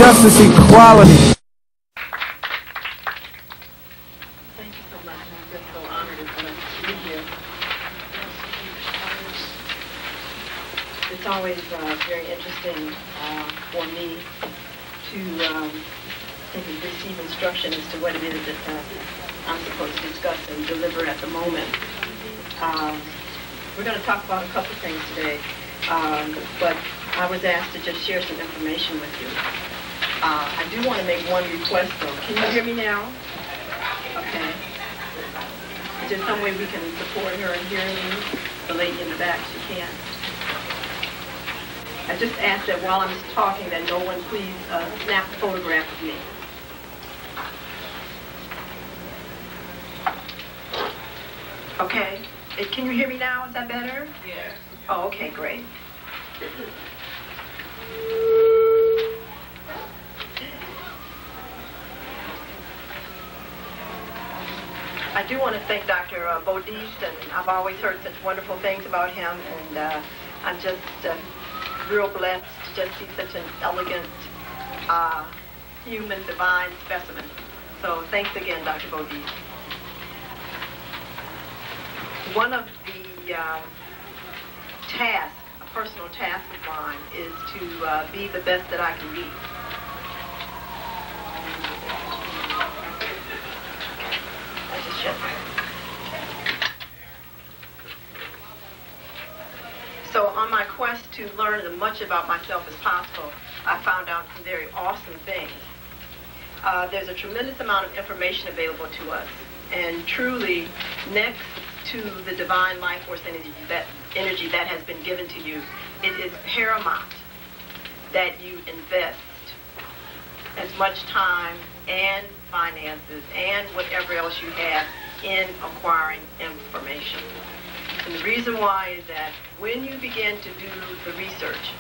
justice, equality. Thank you so much. I'm just so honored to be here. It's always very interesting for me to receive instruction as to what it is that I'm supposed to discuss and deliver at the moment. We're going to talk about a couple things today, but I was asked to just share some information with you. I do want to make one request, though. Can you hear me now? Okay. Is there some way we can support her in hearing me? The lady in the back, she can't. I just ask that while I'm talking that no one please snap a photograph of me. Okay. Can you hear me now? Is that better? Yes. Oh, okay, great. I do want to thank Dr. Bodis, and I've always heard such wonderful things about him, and I'm just real blessed to just see such an elegant, human, divine specimen. So thanks again, Dr. Bodis. One of the tasks, a personal task of mine, is to be the best that I can be. I just shut that. So on my quest to learn as much about myself as possible, I found out some very awesome things. There's a tremendous amount of information available to us, and truly, next to the divine life force energy that has been given to you, it is paramount that you invest as much time and finances and whatever else you have in acquiring information. And the reason why is that when you begin to do the research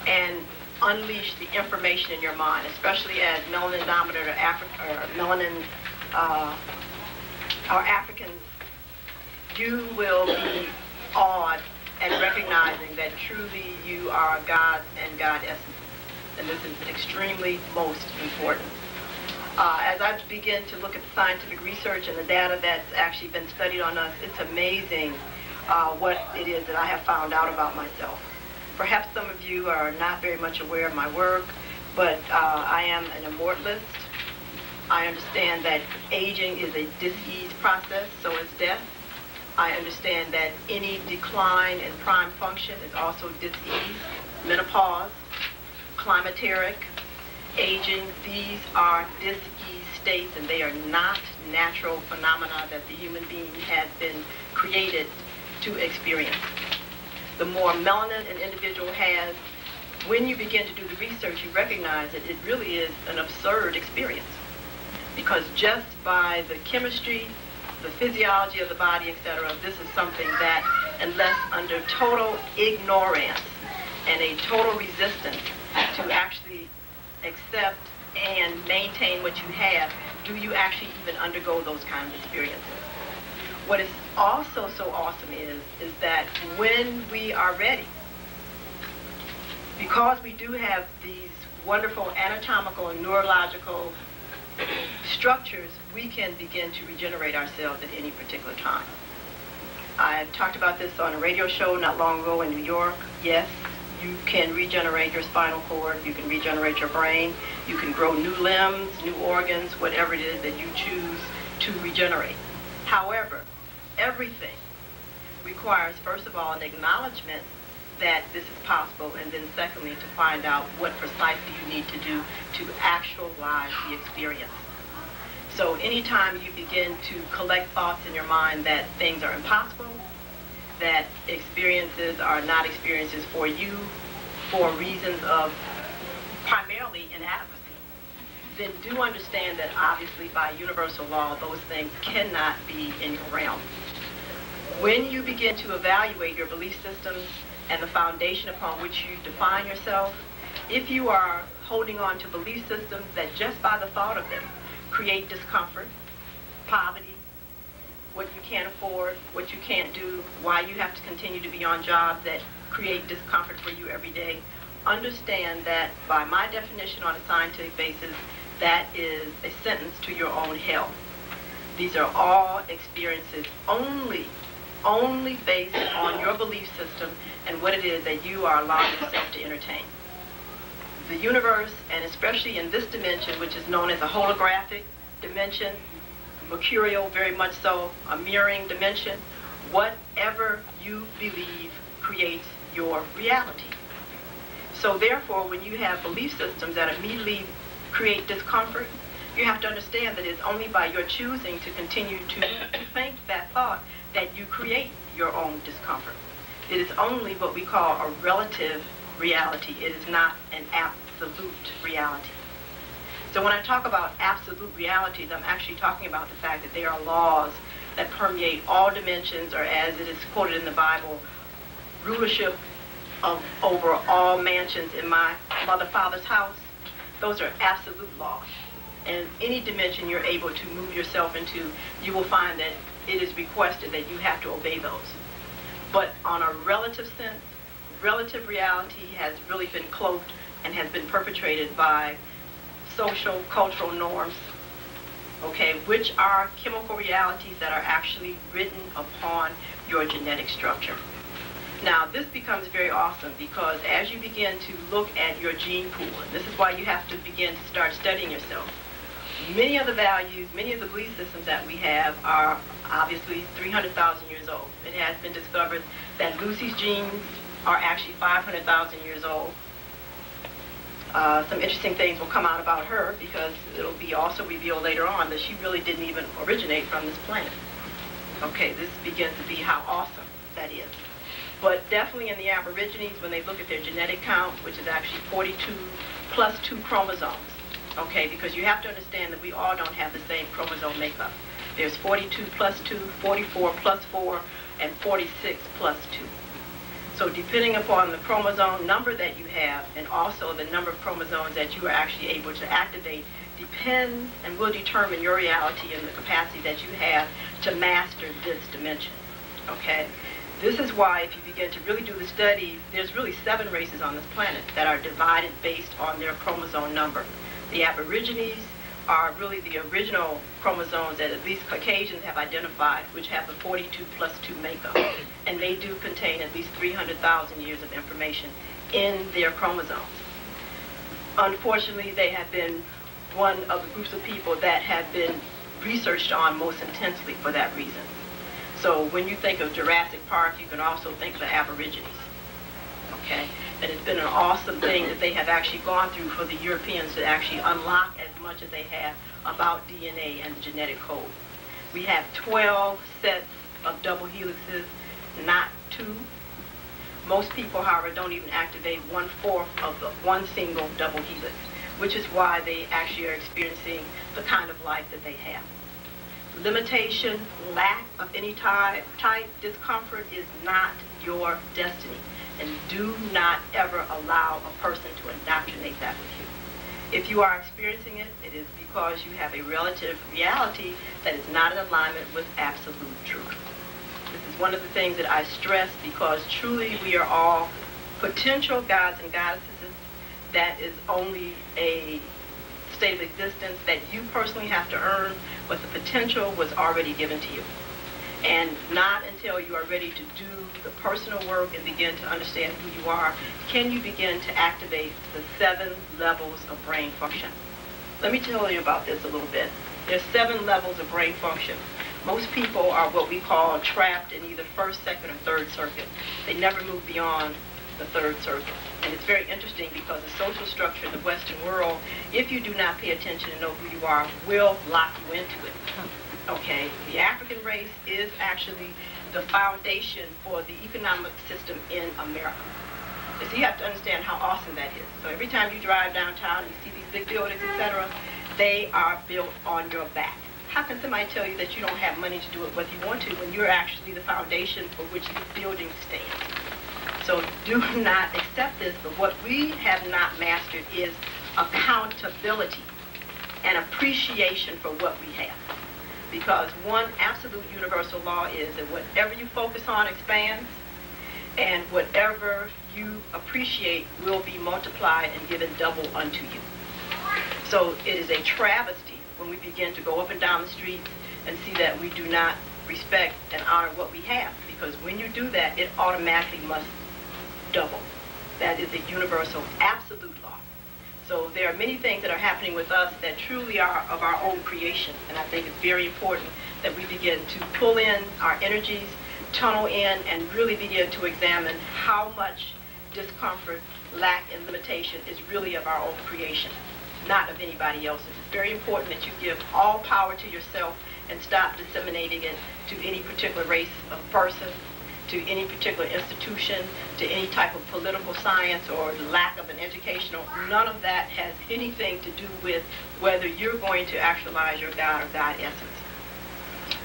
and unleash the information in your mind, especially as melanin-dominant or Africans, you will be awed at recognizing that truly you are gods and goddesses. And this is extremely most important. As I begin to look at the scientific research and the data that's actually been studied on us, it's amazing what it is that I have found out about myself. Perhaps some of you are not very much aware of my work, but I am an immortalist. I understand that aging is a disease process, so is death. I understand that any decline in prime function is also disease, menopause, climateric, aging. These are disease states, and they are not natural phenomena that the human being has been created to experience. The more melanin an individual has, when you begin to do the research, you recognize that it really is an absurd experience. Because just by the chemistry, the physiology of the body, etc., this is something that, unless under total ignorance and a total resistance to actually accept and maintain what you have, do you actually even undergo those kinds of experiences. What is also so awesome is that when we are ready, because we do have these wonderful anatomical and neurological structures, we can begin to regenerate ourselves at any particular time. I talked about this on a radio show not long ago in New York. Yes, you can regenerate your spinal cord, you can regenerate your brain, you can grow new limbs, new organs, whatever it is that you choose to regenerate. However, everything requires, first of all, an acknowledgement that this is possible, and then secondly, to find out what precisely you need to do to actualize the experience. So anytime you begin to collect thoughts in your mind that things are impossible, that experiences are not experiences for you for reasons of primarily inadequacy, then do understand that obviously by universal law, those things cannot be in your realm. When you begin to evaluate your belief systems and the foundation upon which you define yourself, if you are holding on to belief systems that just by the thought of them create discomfort, poverty, what you can't afford, what you can't do, why you have to continue to be on jobs that create discomfort for you every day, understand that by my definition on a scientific basis, that is a sentence to your own hell. These are all experiences only based on your belief system and what it is that you are allowing yourself to entertain. The universe, and especially in this dimension, which is known as a holographic dimension, mercurial very much so, a mirroring dimension, whatever you believe creates your reality. So therefore, when you have belief systems that immediately create discomfort, you have to understand that it's only by your choosing to continue to think that thought that you create your own discomfort. It is only what we call a relative reality. It is not an absolute reality. So when I talk about absolute realities, I'm actually talking about the fact that there are laws that permeate all dimensions, or as it is quoted in the Bible, rulership over all mansions in my mother, father's house. Those are absolute laws. And any dimension you're able to move yourself into, you will find that it is requested that you have to obey those. But on a relative sense, relative reality has really been cloaked and has been perpetrated by social, cultural norms, okay, which are chemical realities that are actually written upon your genetic structure. Now, this becomes very awesome because as you begin to look at your gene pool, and this is why you have to begin to start studying yourself, many of the values, many of the belief systems that we have are obviously 300,000 years old. It has been discovered that Lucy's genes are actually 500,000 years old. Some interesting things will come out about her because it'll be also revealed later on that she really didn't even originate from this planet. Okay, this begins to be how awesome that is. But definitely in the Aborigines, when they look at their genetic count, which is actually 42 plus 2 chromosomes, okay, because you have to understand that we all don't have the same chromosome makeup. There's 42 plus 2, 44 plus 4, and 46 plus 2. So depending upon the chromosome number that you have, and also the number of chromosomes that you are actually able to activate, depends and will determine your reality and the capacity that you have to master this dimension, okay? This is why if you begin to really do the study, there's really 7 races on this planet that are divided based on their chromosome number. The Aborigines are really the original chromosomes that at least Caucasians have identified, which have the 42 plus 2 makeup. And they do contain at least 300,000 years of information in their chromosomes. Unfortunately, they have been one of the groups of people that have been researched on most intensely for that reason. So when you think of Jurassic Park, you can also think of the Aborigines. Okay? And it's been an awesome thing that they have actually gone through for the Europeans to actually unlock as much as they have about DNA and the genetic code. We have 12 sets of double helixes, not 2. Most people, however, don't even activate 1/4 of the one single double helix, which is why they actually are experiencing the kind of life that they have. Limitation, lack of any type, discomfort is not your destiny. And do not ever allow a person to indoctrinate that with you. If you are experiencing it, it is because you have a relative reality that is not in alignment with absolute truth. This is one of the things that I stress because truly we are all potential gods and goddesses. That is only a state of existence that you personally have to earn, but the potential was already given to you. And not until you are ready to do the personal work and begin to understand who you are, can you begin to activate the 7 levels of brain function. Let me tell you about this a little bit. There's 7 levels of brain function. Most people are what we call trapped in either first, second, or third circuit. They never move beyond the third circuit. And it's very interesting because the social structure in the Western world, if you do not pay attention and know who you are, will lock you into it. Okay, the African race is actually the foundation for the economic system in America. So you have to understand how awesome that is. So every time you drive downtown, you see these big buildings, etc., they are built on your back. How can somebody tell you that you don't have money to do it whether you want to when you're actually the foundation for which these buildings stand? So do not accept this, but what we have not mastered is accountability and appreciation for what we have. Because one absolute universal law is that whatever you focus on expands, and whatever you appreciate will be multiplied and given double unto you. So it is a travesty when we begin to go up and down the streets and see that we do not respect and honor what we have, because when you do that, it automatically must double. That is a universal, absolute law. So there are many things that are happening with us that truly are of our own creation, and I think it's very important that we begin to pull in our energies, tunnel in, and really begin to examine how much discomfort, lack, and limitation is really of our own creation, not of anybody else's. It's very important that you give all power to yourself and stop disseminating it to any particular race of person, to any particular institution, to any type of political science or lack of an educational. None of that has anything to do with whether you're going to actualize your God or God essence.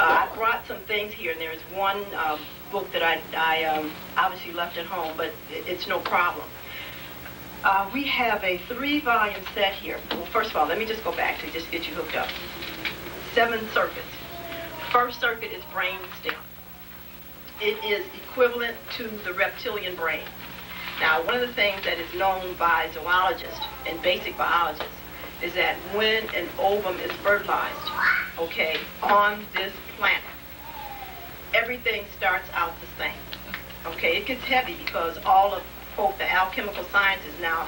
I brought some things here, and there's one book that I obviously left at home, but it's no problem. We have a 3-volume set here. Well, first of all, let me just go back to just get you hooked up. 7 circuits. First circuit is brain stem. It is equivalent to the reptilian brain. Now, one of the things that is known by zoologists and basic biologists is that when an ovum is fertilized, okay, on this planet, everything starts out the same. Okay, it gets heavy because all of, quote, the alchemical sciences now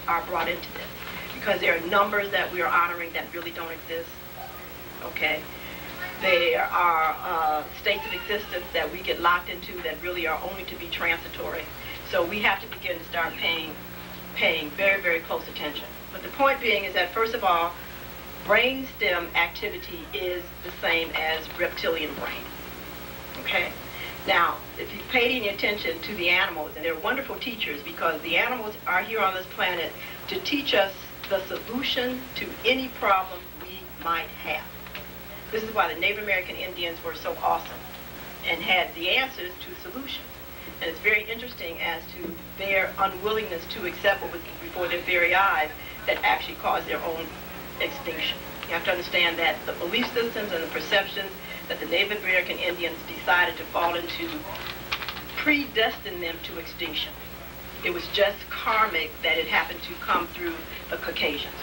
are brought into this, because there are numbers that we are honoring that really don't exist. Okay, there are states of existence that we get locked into that really are only to be transitory. So we have to begin to start paying very, very close attention. But the point being is that, first of all, brainstem activity is the same as reptilian brain. Okay? Now, if you pay any attention to the animals, and they're wonderful teachers, because the animals are here on this planet to teach us the solution to any problem we might have. This is why the Native American Indians were so awesome and had the answers to solutions. And it's very interesting as to their unwillingness to accept what was before their very eyes that actually caused their own extinction. You have to understand that the belief systems and the perceptions that the Native American Indians decided to fall into predestined them to extinction. It was just karmic that it happened to come through the Caucasians.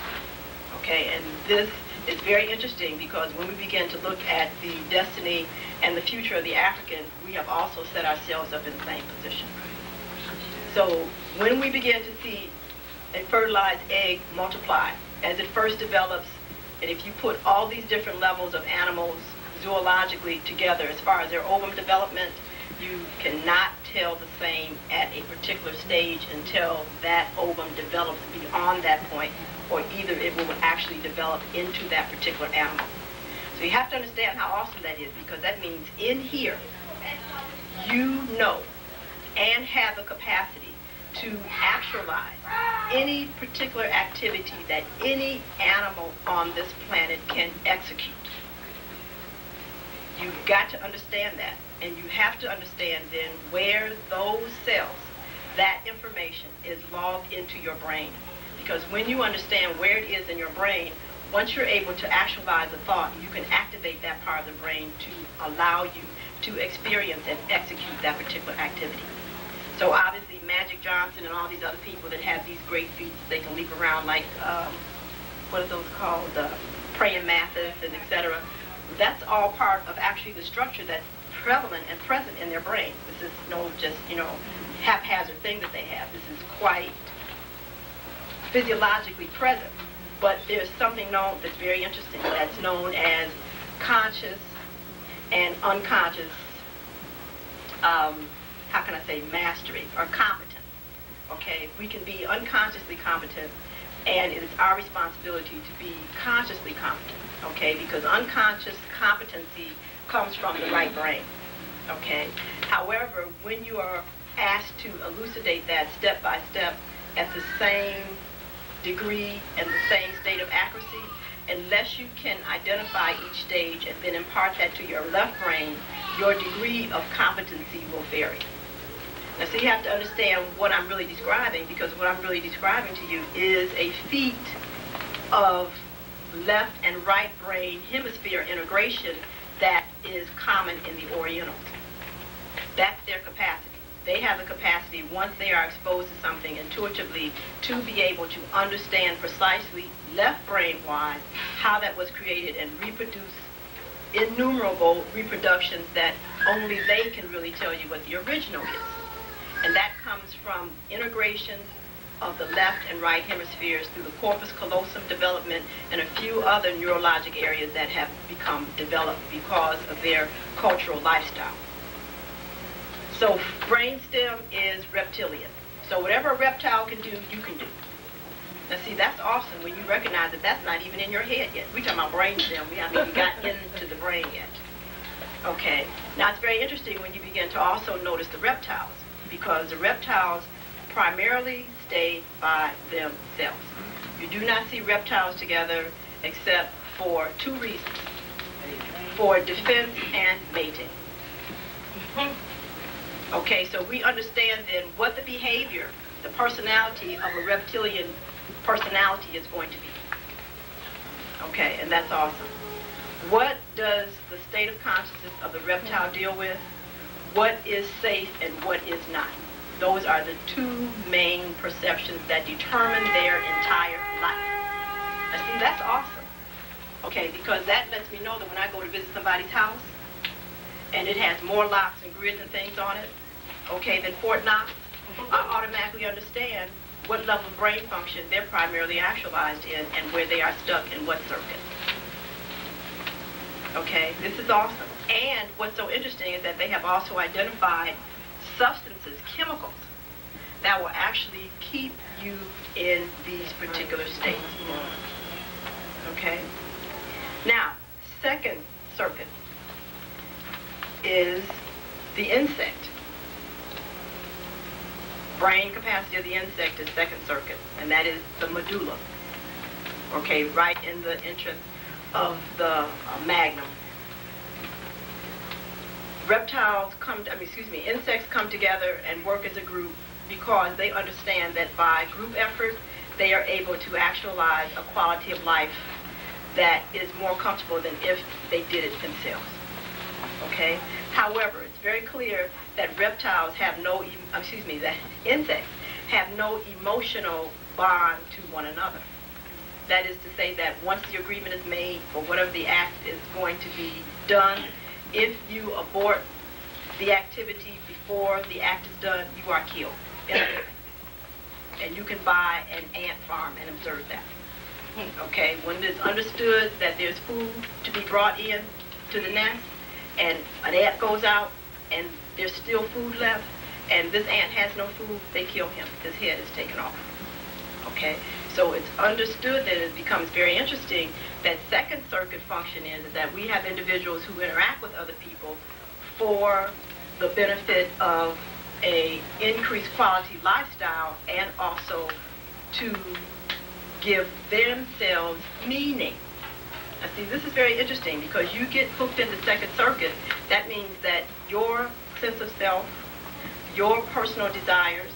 Okay, and this is very interesting because when we begin to look at the destiny and the future of the African, we have also set ourselves up in the same position. So when we begin to see a fertilized egg multiply, as it first develops, and if you put all these different levels of animals zoologically together as far as their ovum development, you cannot tell the same at a particular stage until that ovum develops beyond that point, or either it will actually develop into that particular animal. So you have to understand how awesome that is, because that means in here, you know and have the capacity to actualize any particular activity that any animal on this planet can execute. You've got to understand that, and you have to understand then where those cells, that information is logged into your brain. Because when you understand where it is in your brain, once you're able to actualize a thought, you can activate that part of the brain to allow you to experience and execute that particular activity. So obviously Magic Johnson and all these other people that have these great feats, they can leap around like, what are those called, praying mantis and etc. That's all part of actually the structure that's prevalent and present in their brain. This is no just, haphazard thing that they have. This is quite physiologically present. But there's something known that's very interesting that's known as conscious and unconscious, how can I say, mastery or competence. Okay, we can be unconsciously competent, and it is our responsibility to be consciously competent. Okay, because unconscious competency comes from the right brain. Okay, however, when you are asked to elucidate that step by step at the same degree and the same state of accuracy, unless you can identify each stage and then impart that to your left brain, your degree of competency will vary. Now, so you have to understand what I'm really describing, because what I'm really describing to you is a feat of left and right brain hemisphere integration that is common in the Orientals. That's their capacity. they have the capacity, once they are exposed to something intuitively, to be able to understand precisely, left brain-wise, how that was created and reproduce innumerable reproductions that only they can really tell you what the original is. And that comes from integration of the left and right hemispheres through the corpus callosum development and a few other neurologic areas that have become developed because of their cultural lifestyle. So brainstem is reptilian. So whatever a reptile can do, you can do. Now see, that's awesome when you recognize that that's not even in your head yet. We're talking about brainstem. We haven't even got into the brain yet. Okay. Now it's very interesting when you begin to also notice the reptiles, because the reptiles primarily stay by themselves. You do not see reptiles together except for two reasons: for defense and mating. Okay, so we understand then what the behavior, the personality of a reptilian personality is going to be. Okay, and that's awesome. What does the state of consciousness of the reptile deal with? What is safe and what is not? Those are the two main perceptions that determine their entire life. Now see, that's awesome. Okay, because that lets me know that when I go to visit somebody's house and it has more locks and grids and things on it, okay, than Fort Knox, I automatically understand what level of brain function they're primarily actualized in and where they are stuck in what circuit. Okay, this is awesome. And what's so interesting is that they have also identified substances, chemicals, that will actually keep you in these particular states. Okay? Now, second circuit is the insect. Brain capacity of the insect is second circuit, and that is the medulla. Okay, right in the entrance of the magnum. Insects come together and work as a group because they understand that by group effort, they are able to actualize a quality of life that is more comfortable than if they did it themselves. Okay? However, it's very clear that that insects have no emotional bond to one another. That is to say that once the agreement is made for whatever the act is going to be done, if you abort the activity before the act is done, you are killed. And you can buy an ant farm and observe that. Okay, when it's understood that there's food to be brought in to the nest, and an ant goes out, and there's still food left, and this ant has no food, they kill him. His head is taken off. Okay, so it's understood that it becomes very interesting that second circuit function is that we have individuals who interact with other people for the benefit of a increased quality lifestyle and also to give themselves meaning. Now see, this is very interesting because you get hooked into second circuit. That means that your sense of self, your personal desires,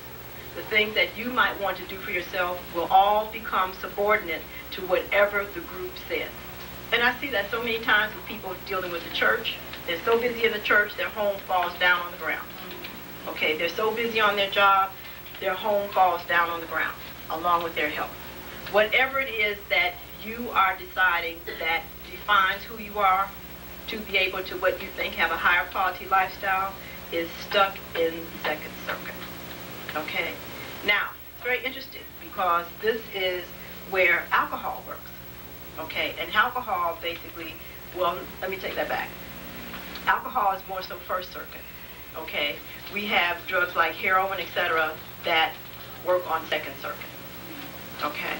the things that you might want to do for yourself will all become subordinate to whatever the group says. And I see that so many times with people dealing with the church. They're so busy in the church, their home falls down on the ground. Okay, they're so busy on their job, their home falls down on the ground, along with their health. Whatever it is that you are deciding that defines who you are to be able to what you think have a higher quality lifestyle is stuck in second circuit. Okay? Now, it's very interesting because this is where alcohol works. Okay? And alcohol basically, well, let me take that back. Alcohol is more so first circuit. Okay? We have drugs like heroin, etc., that work on second circuit. Okay?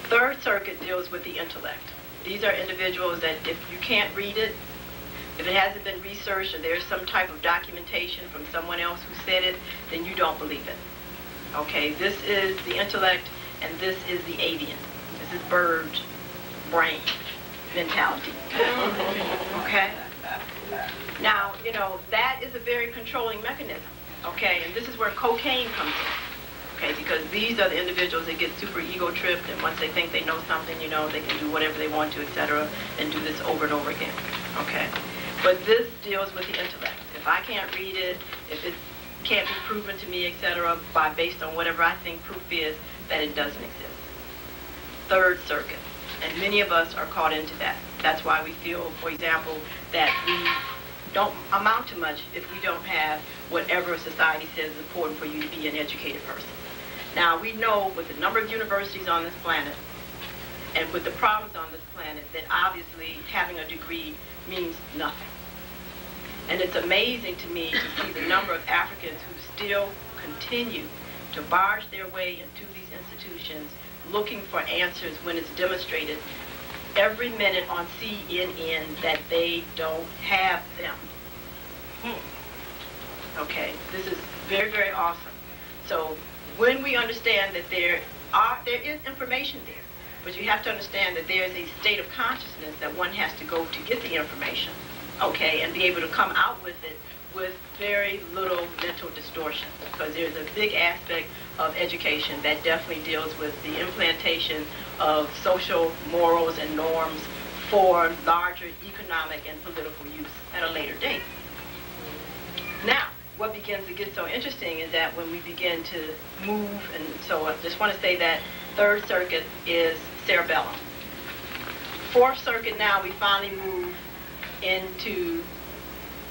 Third circuit deals with the intellect. These are individuals that if you can't read it, if it hasn't been researched or there's some type of documentation from someone else who said it, then you don't believe it. Okay, this is the intellect and this is the avian. This is bird brain mentality. Okay? Now, you know, that is a very controlling mechanism. Okay, and this is where cocaine comes in. Okay, because these are the individuals that get super ego tripped, and once they think they know something, you know, they can do whatever they want to, etc., and do this over and over again. Okay, but this deals with the intellect. If I can't read it, if it's can't be proven to me, etc., based on whatever I think proof is, that it doesn't exist. Third circuit. And many of us are caught into that. That's why we feel, for example, that we don't amount to much if we don't have whatever society says is important for you to be an educated person. Now, we know with the number of universities on this planet and with the problems on this planet that obviously having a degree means nothing. And it's amazing to me to see the number of Africans who still continue to barge their way into these institutions looking for answers when it's demonstrated every minute on CNN that they don't have them. Okay, this is very, very awesome. So when we understand that there is information there, but you have to understand that there is a state of consciousness that one has to go to get the information, okay, and be able to come out with it with very little mental distortion, because there's a big aspect of education that definitely deals with the implantation of social morals and norms for larger economic and political use at a later date. Now, what begins to get so interesting is that when we begin to move, and so I just want to say that third circuit is cerebellum. Fourth circuit, now we finally move into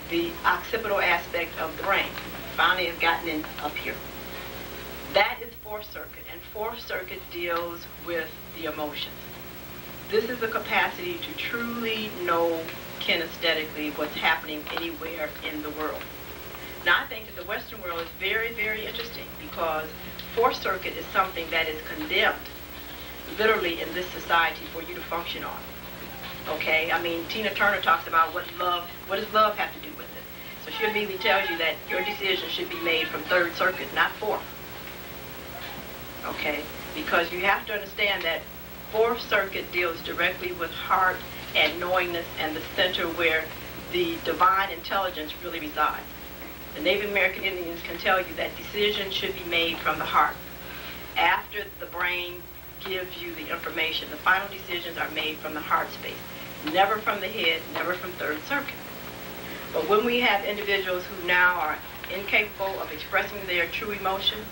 the occipital aspect of the brain. Finally has gotten in up here. That is fourth circuit, and fourth circuit deals with the emotions. This is the capacity to truly know kinesthetically what's happening anywhere in the world. Now, I think that the Western world is very, very interesting because fourth circuit is something that is condemned, literally, in this society for you to function on. Okay, I mean, Tina Turner talks about what does love have to do with it? So she immediately tells you that your decision should be made from third circuit, not fourth. Okay, because you have to understand that fourth circuit deals directly with heart and knowingness and the center where the divine intelligence really resides. The Native American Indians can tell you that decisions should be made from the heart. After the brain gives you the information, the final decisions are made from the heart space. Never from the head, never from third circuit. But when we have individuals who now are incapable of expressing their true emotions,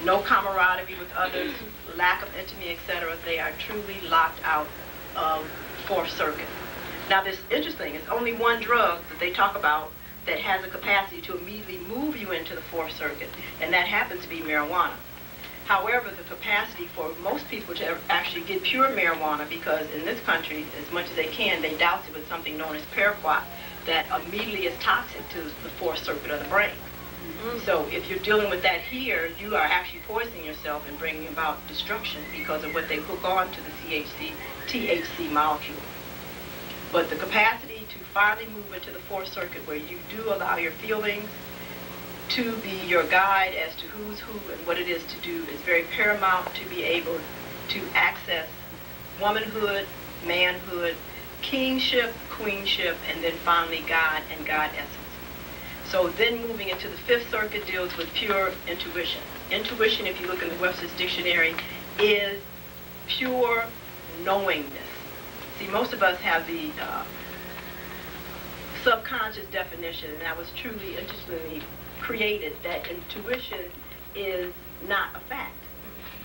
no camaraderie with others, lack of intimacy, etc., they are truly locked out of fourth circuit. Now, this is interesting. It's only one drug that they talk about that has a capacity to immediately move you into the fourth circuit, and that happens to be marijuana. However, the capacity for most people to actually get pure marijuana, because in this country, as much as they can, they douse it with something known as paraquat that immediately is toxic to the fourth circuit of the brain. So if you're dealing with that here, you are actually poisoning yourself and bringing about destruction because of what they hook on to the THC molecule. But the capacity to finally move into the fourth circuit where you do allow your feelings to be your guide as to who's who and what it is to do is very paramount to be able to access womanhood, manhood, kingship, queenship, and then finally God and God essence. So then moving into the fifth circuit deals with pure intuition. Intuition, if you look in the Webster's dictionary, is pure knowingness. See, most of us have the subconscious definition, and that was truly interestingly created, that intuition is not a fact.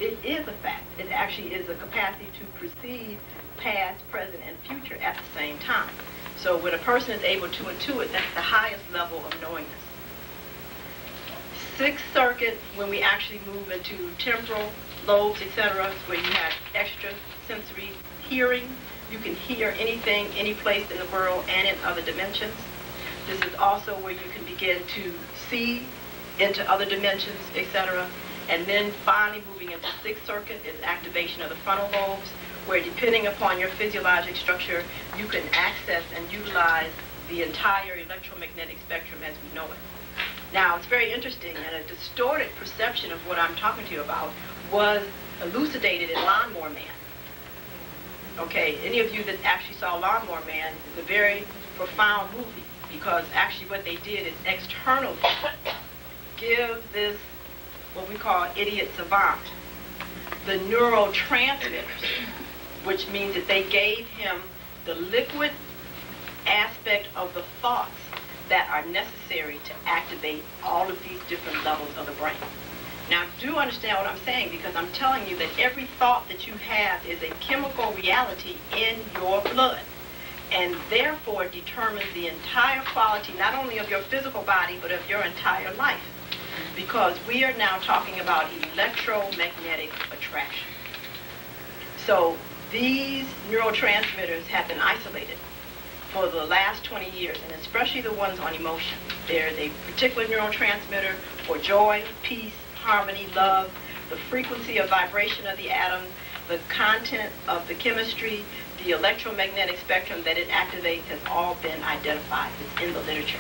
It is a fact. It actually is a capacity to perceive past, present, and future at the same time. So when a person is able to intuit, that's the highest level of knowingness. Sixth circuit, when we actually move into temporal lobes, etc., where you have extra sensory hearing. You can hear anything, any place in the world and in other dimensions. This is also where you can begin to see into other dimensions, etc. And then finally moving into sixth circuit is activation of the frontal lobes, where depending upon your physiologic structure, you can access and utilize the entire electromagnetic spectrum as we know it. Now, it's very interesting, and a distorted perception of what I'm talking to you about was elucidated in Lawnmower Man. Okay, any of you that actually saw Lawnmower Man, is a very profound movie, because actually what they did is externally give this, what we call idiot savant, the neurotransmitters, which means that they gave him the liquid aspect of the thoughts that are necessary to activate all of these different levels of the brain. Now, do understand what I'm saying, because I'm telling you that every thought that you have is a chemical reality in your blood, and therefore determines the entire quality, not only of your physical body, but of your entire life. Because we are now talking about electromagnetic attraction. So these neurotransmitters have been isolated for the last 20 years, and especially the ones on emotion. There's a particular neurotransmitter for joy, peace, harmony, love, the frequency of vibration of the atom, the content of the chemistry, the electromagnetic spectrum that it activates has all been identified. It's in the literature.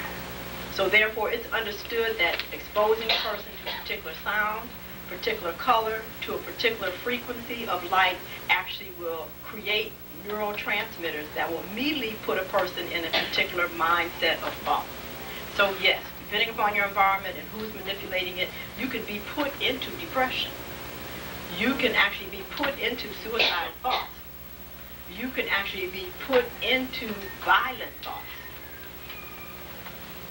So therefore, it's understood that exposing a person to a particular sound, particular color, to a particular frequency of light actually will create neurotransmitters that will immediately put a person in a particular mindset of thought. So yes, depending upon your environment and who's manipulating it, you can be put into depression. You can actually be put into suicidal thoughts. You can actually be put into violent thoughts.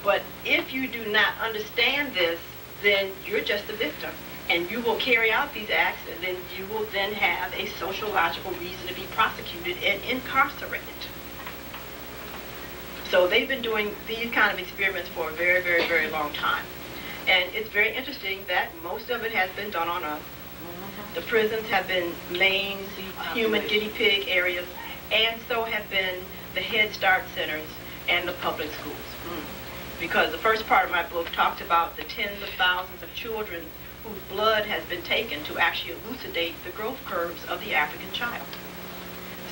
But if you do not understand this, then you're just a victim. And you will carry out these acts, and then you will then have a sociological reason to be prosecuted and incarcerated. So they've been doing these kind of experiments for a very, very, very long time. And it's very interesting that most of it has been done on us. The prisons have been main human guinea pig areas, and so have been the Head Start centers and the public schools. Because the first part of my book talked about the tens of thousands of children whose blood has been taken to actually elucidate the growth curves of the African child.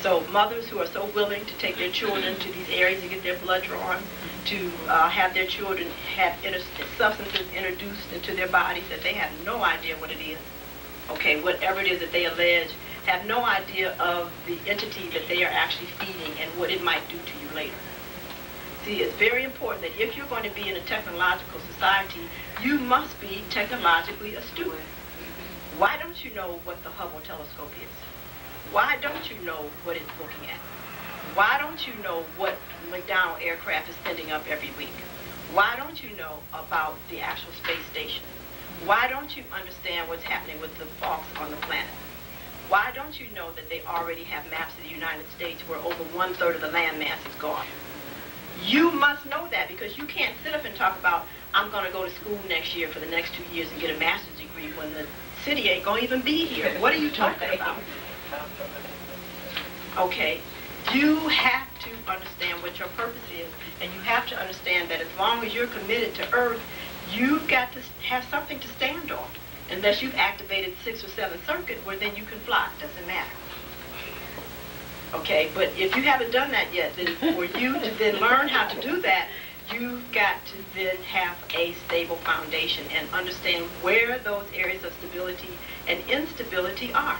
So mothers who are so willing to take their children to these areas to get their blood drawn, to have their children have substances introduced into their bodies that they have no idea what it is. Okay, whatever it is that they allege, have no idea of the entity that they are actually feeding and what it might do to you later. See, it's very important that if you're going to be in a technological society, you must be technologically astute. Why don't you know what the Hubble telescope is? Why don't you know what it's looking at? Why don't you know what McDonnell aircraft is sending up every week? Why don't you know about the actual space station? Why don't you understand what's happening with the faults on the planet? Why don't you know that they already have maps of the United States where over 1/3 of the land mass is gone? You must know that, because you can't sit up and talk about, I'm going to go to school next year for the next 2 years and get a master's degree when the city ain't going to even be here. What are you talking about? Okay, you have to understand what your purpose is, and you have to understand that as long as you're committed to Earth, you've got to have something to stand on. Unless you've activated 6 or 7 circuit, where then you can fly. Doesn't matter. Okay, but if you haven't done that yet, then for you to then learn how to do that, you've got to then have a stable foundation and understand where those areas of stability and instability are.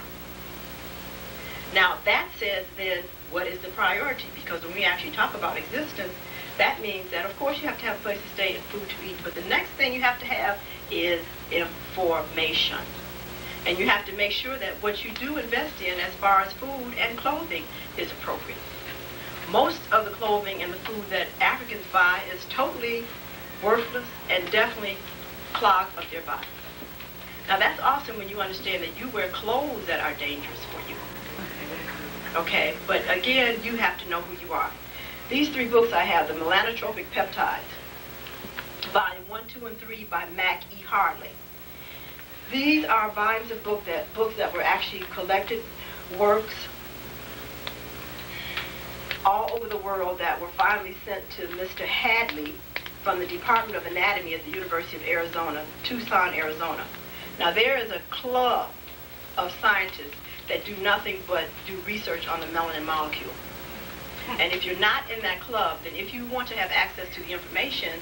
Now, that says then, what is the priority? Because when we actually talk about existence, that means that, of course, you have to have a place to stay and food to eat, but the next thing you have to have is information. And you have to make sure that what you do invest in as far as food and clothing is appropriate. Most of the clothing and the food that Africans buy is totally worthless and definitely clogs up their bodies. Now, that's awesome when you understand that you wear clothes that are dangerous for you. Okay, but again, you have to know who you are. These 3 books I have, the Melanotropic Peptides, Volume 1, 2, and 3 by Mac E. Hardley. These are volumes of books that were actually collected works all over the world that were finally sent to Mr. Hadley from the Department of Anatomy at the University of Arizona, Tucson, Arizona. Now, there is a club of scientists that do nothing but do research on the melanin molecule. And if you're not in that club, then if you want to have access to the information,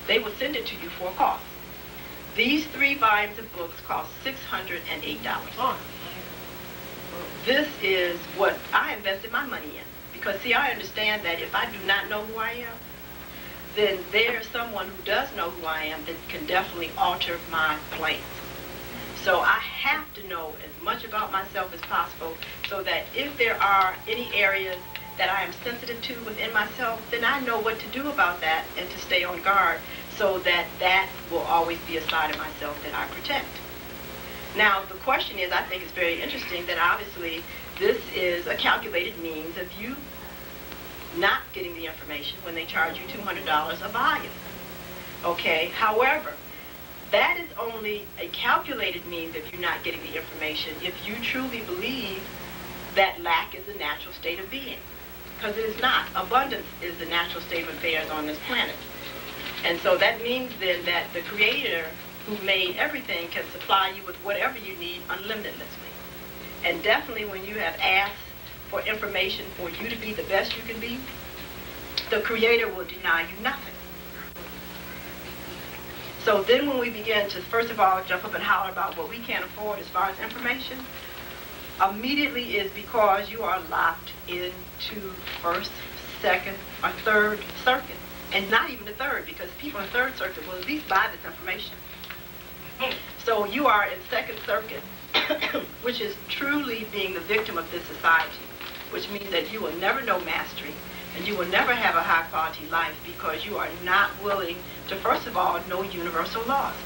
they will send it to you for a cost. These 3 volumes of books cost $608. This is what I invested my money in. Because, see, I understand that if I do not know who I am, then there's someone who does know who I am that can definitely alter my plans. So I have to know as much about myself as possible so that if there are any areas that I am sensitive to within myself, then I know what to do about that and to stay on guard so that that will always be a side of myself that I protect. Now, the question is, I think it's very interesting that obviously this is a calculated means of you not getting the information when they charge you $200 a volume. Okay, however, that is only a calculated means of you not getting the information if you truly believe that lack is a natural state of being. Because it is not. Abundance is the natural state of affairs on this planet. And so that means then that the Creator who made everything can supply you with whatever you need unlimitedly. And definitely when you have asked for information for you to be the best you can be, the Creator will deny you nothing. So then when we begin to, first of all, jump up and holler about what we can't afford as far as information, immediately is because you are locked into first, second, or third circuit. And not even the third, because people in third circuit will at least buy this information. So you are in second circuit, which is truly being the victim of this society, which means that you will never know mastery, and you will never have a high-quality life because you are not willing to, first of all, know universal laws.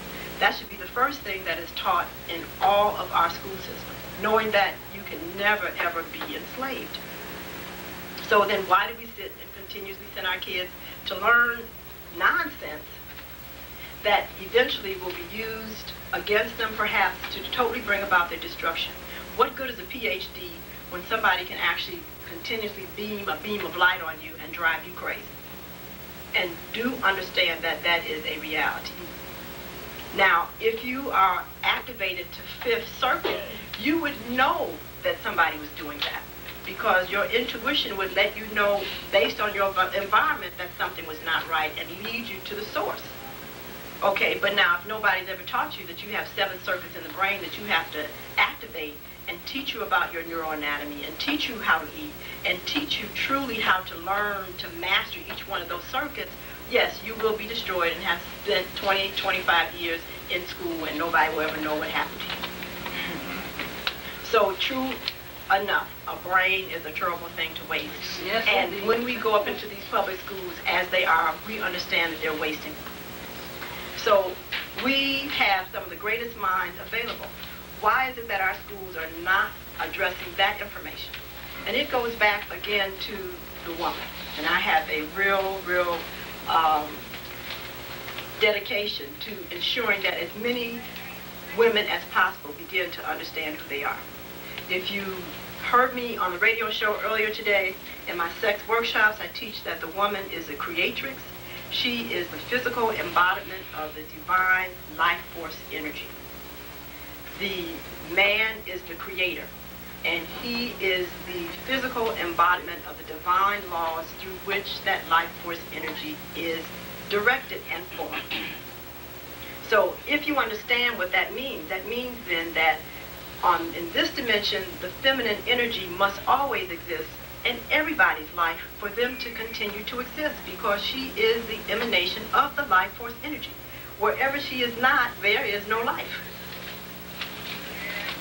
That should be the first thing that is taught in all of our school systems, knowing that you can never, ever be enslaved. So then why do we sit and continuously send our kids to learn nonsense that eventually will be used against them, perhaps, to totally bring about their destruction? What good is a PhD when somebody can actually continuously beam a beam of light on you and drive you crazy? And do understand that that is a reality. Now, if you are activated to fifth circuit, you would know that somebody was doing that, because your intuition would let you know, based on your environment, that something was not right and lead you to the source. Okay, but now if nobody's ever taught you that you have 7 circuits in the brain that you have to activate, and teach you about your neuroanatomy, and teach you how to eat, and teach you truly how to learn to master each one of those circuits, yes, you will be destroyed and have spent 20, 25 years in school and nobody will ever know what happened to you. So true enough, a brain is a terrible thing to waste. Yes, and indeed. when we go up into these public schools, as they are, we understand that they're wasting. So we have some of the greatest minds available. Why is it that our schools are not addressing that information? And it goes back again to the woman. And I have a real dedication to ensuring that as many women as possible begin to understand who they are. If you heard me on the radio show earlier today, in my sex workshops, I teach that the woman is a creatrix. She is the physical embodiment of the divine life force energy. The man is the creator, and he is the physical embodiment of the divine laws through which that life force energy is directed and formed. So if you understand what that means then that in this dimension, the feminine energy must always exist in everybody's life for them to continue to exist, because she is the emanation of the life force energy. Wherever she is not, there is no life.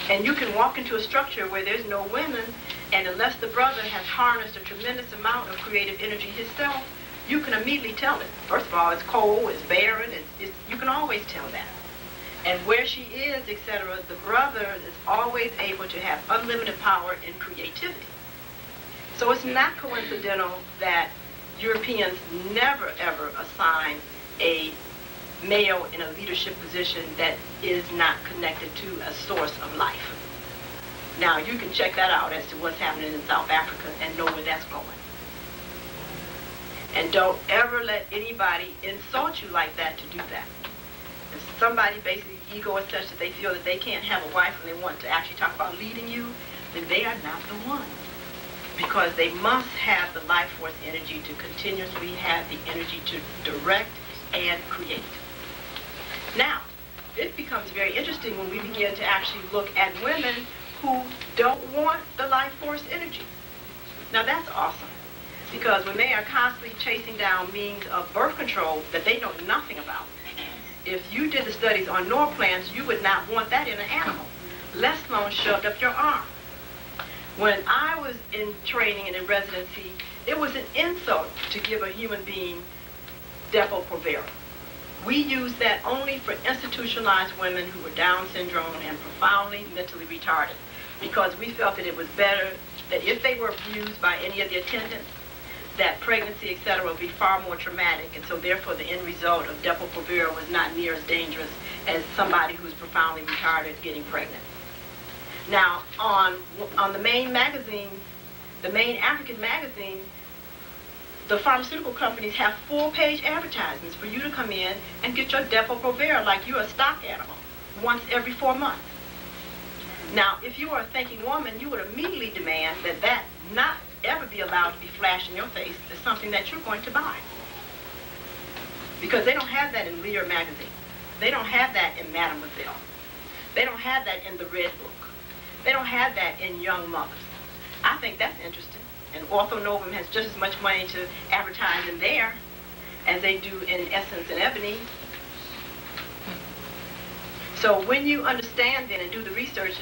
And you can walk into a structure where there's no women, and unless the brother has harnessed a tremendous amount of creative energy himself, you can immediately tell it. First of all, it's cold, it's barren, you can always tell that. And where she is, etc., the brother is always able to have unlimited power in creativity. So it's not coincidental that Europeans never ever assign a male in a leadership position that is not connected to a source of life. Now you can check that out as to what's happening in South Africa and know where that's going. And don't ever let anybody insult you like that to do that. If somebody basically ego is such that they feel that they can't have a wife and they want to actually talk about leading you, then they are not the one. Because they must have the life force energy to continuously have the energy to direct and create. Now, it becomes very interesting when we begin to actually look at women who don't want the life force energy. Now that's awesome, because when they are constantly chasing down means of birth control that they know nothing about, if you did the studies on norplans, you would not want that in an animal, let alone shoved up your arm. When I was in training and in residency, it was an insult to give a human being Depo-Provera. We used that only for institutionalized women who were Down syndrome and profoundly mentally retarded, because we felt that it was better that if they were abused by any of the attendants, that pregnancy, etc., would be far more traumatic, and so therefore the end result of Depo-Provera was not near as dangerous as somebody who's profoundly retarded getting pregnant. Now, on the main magazine, the main African magazine, the pharmaceutical companies have full-page advertisements for you to come in and get your Depo-Provera like you're a stock animal once every 4 months. Now, if you are a thinking woman, you would immediately demand that that not ever be allowed to be flashed in your face as something that you're going to buy. Because they don't have that in Lear magazine. They don't have that in Mademoiselle. They don't have that in the Red Book. They don't have that in Young Mothers. I think that's interesting. And Ortho Novum has just as much money to advertise in there as they do in Essence and Ebony. So when you understand then and do the research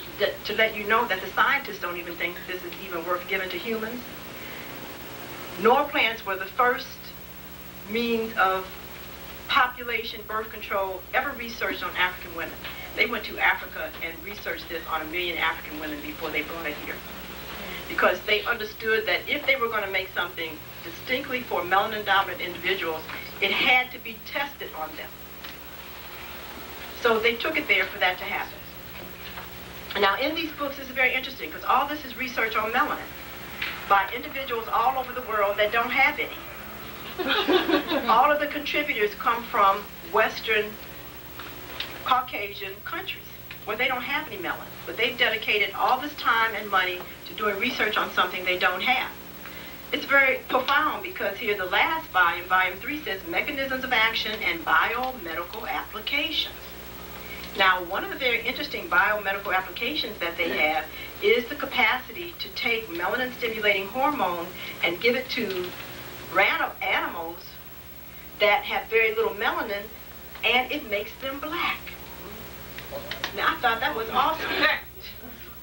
to let you know that the scientists don't even think that this is even worth giving to humans, Norplants were the first means of population birth control ever researched on African women. They went to Africa and researched this on 1 million African women before they brought it here. Because they understood that if they were going to make something distinctly for melanin-dominant individuals, it had to be tested on them. So they took it there for that to happen. Now, in these books, this is very interesting, because all this is research on melanin by individuals all over the world that don't have any. All of the contributors come from Western Caucasian countries where they don't have any melanin, but they've dedicated all this time and money to doing research on something they don't have. It's very profound because here the last volume, volume 3, says mechanisms of action and biomedical applications. Now, one of the very interesting biomedical applications that they have is the capacity to take melanin-stimulating hormone and give it to random animals that have very little melanin, and it makes them black. Now, I thought that was awesome.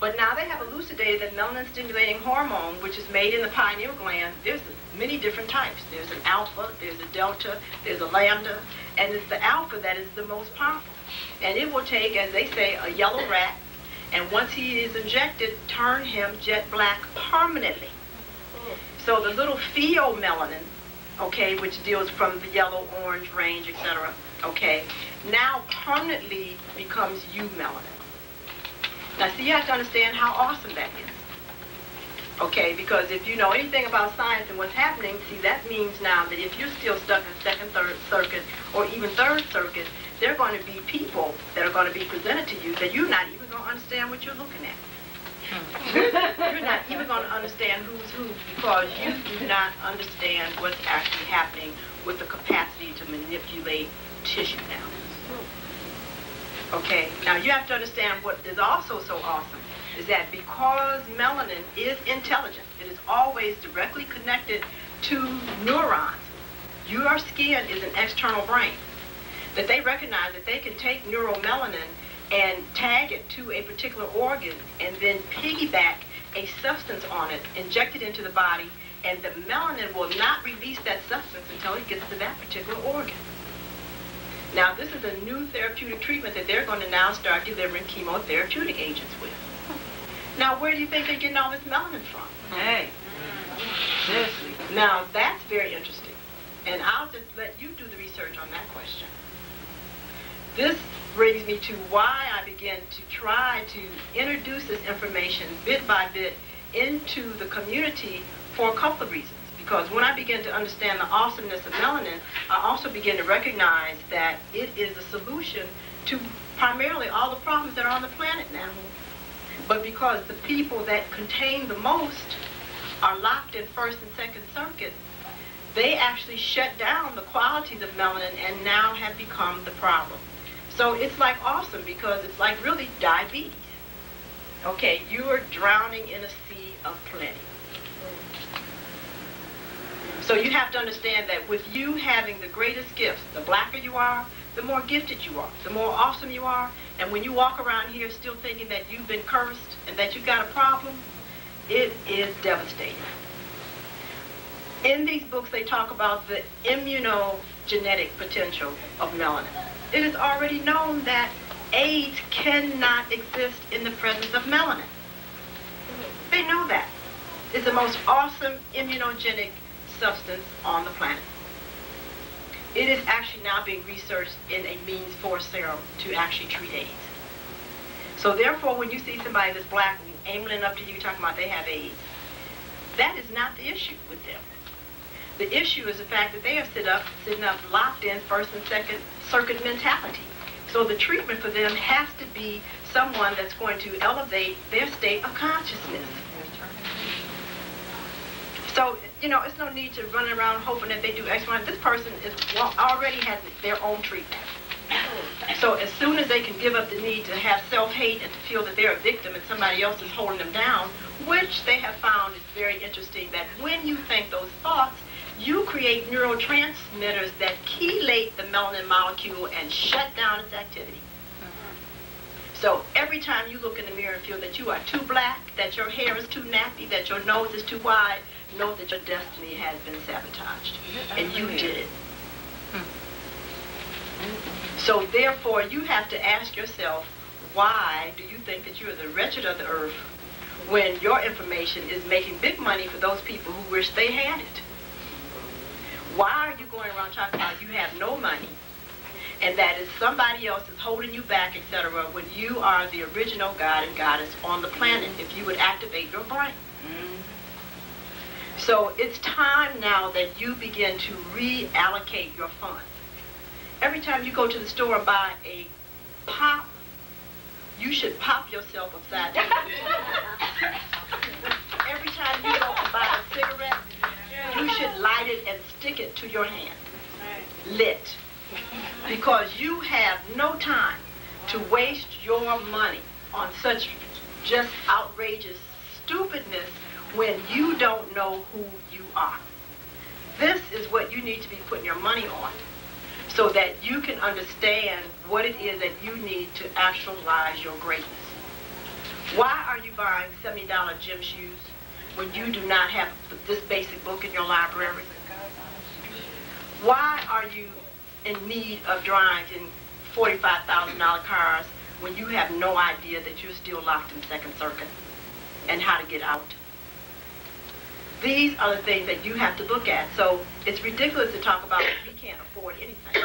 But now they have elucidated that melanin-stimulating hormone, which is made in the pineal gland, there's many different types. There's an alpha, there's a delta, there's a lambda, and it's the alpha that is the most powerful. And it will take, as they say, a yellow rat, and once he is injected, turn him jet black permanently. So the little pheomelanin, okay, which deals from the yellow, orange range, etc., okay, now permanently becomes eumelanin. Now, see, you have to understand how awesome that is. Okay, because if you know anything about science and what's happening, see, that means now that if you're still stuck in second, third circuit, or even third circuit, there are going to be people that are going to be presented to you that you're not even going to understand what you're looking at. You're not even going to understand who's who because you do not understand what's actually happening with the capacity to manipulate tissue now. Okay, now you have to understand what is also so awesome is that because melanin is intelligent, it is always directly connected to neurons. Your skin is an external brain. That they recognize that they can take neuromelanin and tag it to a particular organ and then piggyback a substance on it, inject it into the body, and the melanin will not release that substance until it gets to that particular organ. Now, this is a new therapeutic treatment that they're going to now start delivering chemotherapeutic agents with. Now, where do you think they're getting all this melanin from? Hey, seriously. Now, that's very interesting. And I'll just let you do the research on that question. This brings me to why I began to try to introduce this information bit by bit into the community for a couple of reasons. Because when I began to understand the awesomeness of melanin, I also began to recognize that it is a solution to primarily all the problems that are on the planet now. But because the people that contain the most are locked in first and second circuit, they actually shut down the qualities of melanin and now have become the problem. So it's like awesome because it's like really diabetes. Okay, you are drowning in a sea of plenty. So you have to understand that with you having the greatest gifts, the blacker you are, the more gifted you are, the more awesome you are, and when you walk around here still thinking that you've been cursed and that you've got a problem, it is devastating. In these books, they talk about the immunogenetic potential of melanin. It is already known that AIDS cannot exist in the presence of melanin. They know that. It's the most awesome immunogenic substance on the planet. It is actually now being researched in a means for serum to actually treat AIDS. So therefore, when you see somebody that's black aiming up to you talking about they have AIDS, that is not the issue with them. The issue is the fact that they are sitting up locked in first and second circuit mentality. So the treatment for them has to be someone that's going to elevate their state of consciousness. So, you know, it's no need to run around hoping that they do X, Y. This person already has their own treatment. So as soon as they can give up the need to have self-hate and to feel that they're a victim and somebody else is holding them down, which they have found is very interesting, that when you think those thoughts, you create neurotransmitters that chelate the melanin molecule and shut down its activity. So every time you look in the mirror and feel that you are too black, that your hair is too nappy, that your nose is too wide, know that your destiny has been sabotaged. And you did it. So therefore, you have to ask yourself, why do you think that you are the wretched of the earth when your information is making big money for those people who wish they had it? Why are you going around talking about you have no money and that is somebody else is holding you back, etc., when you are the original God and Goddess on the planet, if you would activate your brain? So it's time now that you begin to reallocate your funds. Every time you go to the store and buy a pop, you should pop yourself upside down. Every time you go and buy a cigarette, you should light it and stick it to your hand, lit. Because you have no time to waste your money on such just outrageous stupidness when you don't know who you are. This is what you need to be putting your money on, so that you can understand what it is that you need to actualize your greatness. Why are you buying $70 gym shoes when you do not have this basic book in your library? Why are you in need of driving $45,000 cars when you have no idea that you're still locked in second circuit and how to get out? These are the things that you have to look at. So it's ridiculous to talk about we can't afford anything.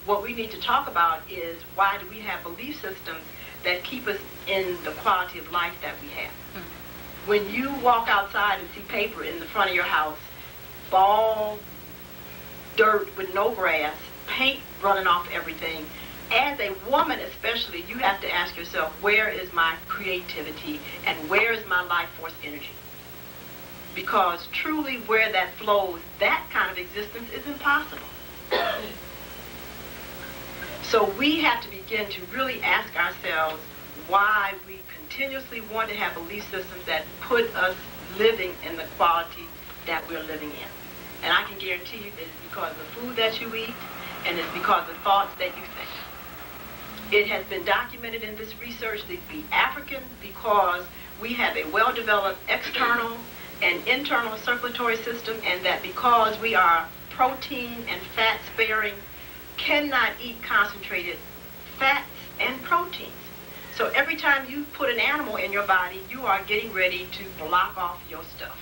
What we need to talk about is, why do we have belief systems that keep us in the quality of life that we have? When you walk outside and see paper in the front of your house, bald dirt with no grass, paint running off everything, as a woman especially, you have to ask yourself, where is my creativity and where is my life force energy? Because truly where that flows, that kind of existence is impossible. So we have to begin to really ask ourselves why we continuously want to have belief systems that put us living in the quality that we're living in. And I can guarantee you that it's because of the food that you eat, and it's because of the thoughts that you think. It has been documented in this research that the African, because we have a well-developed external and internal circulatory system, and that because we are protein and fat sparing, cannot eat concentrated fats and proteins. So every time you put an animal in your body, you are getting ready to block off your stuff.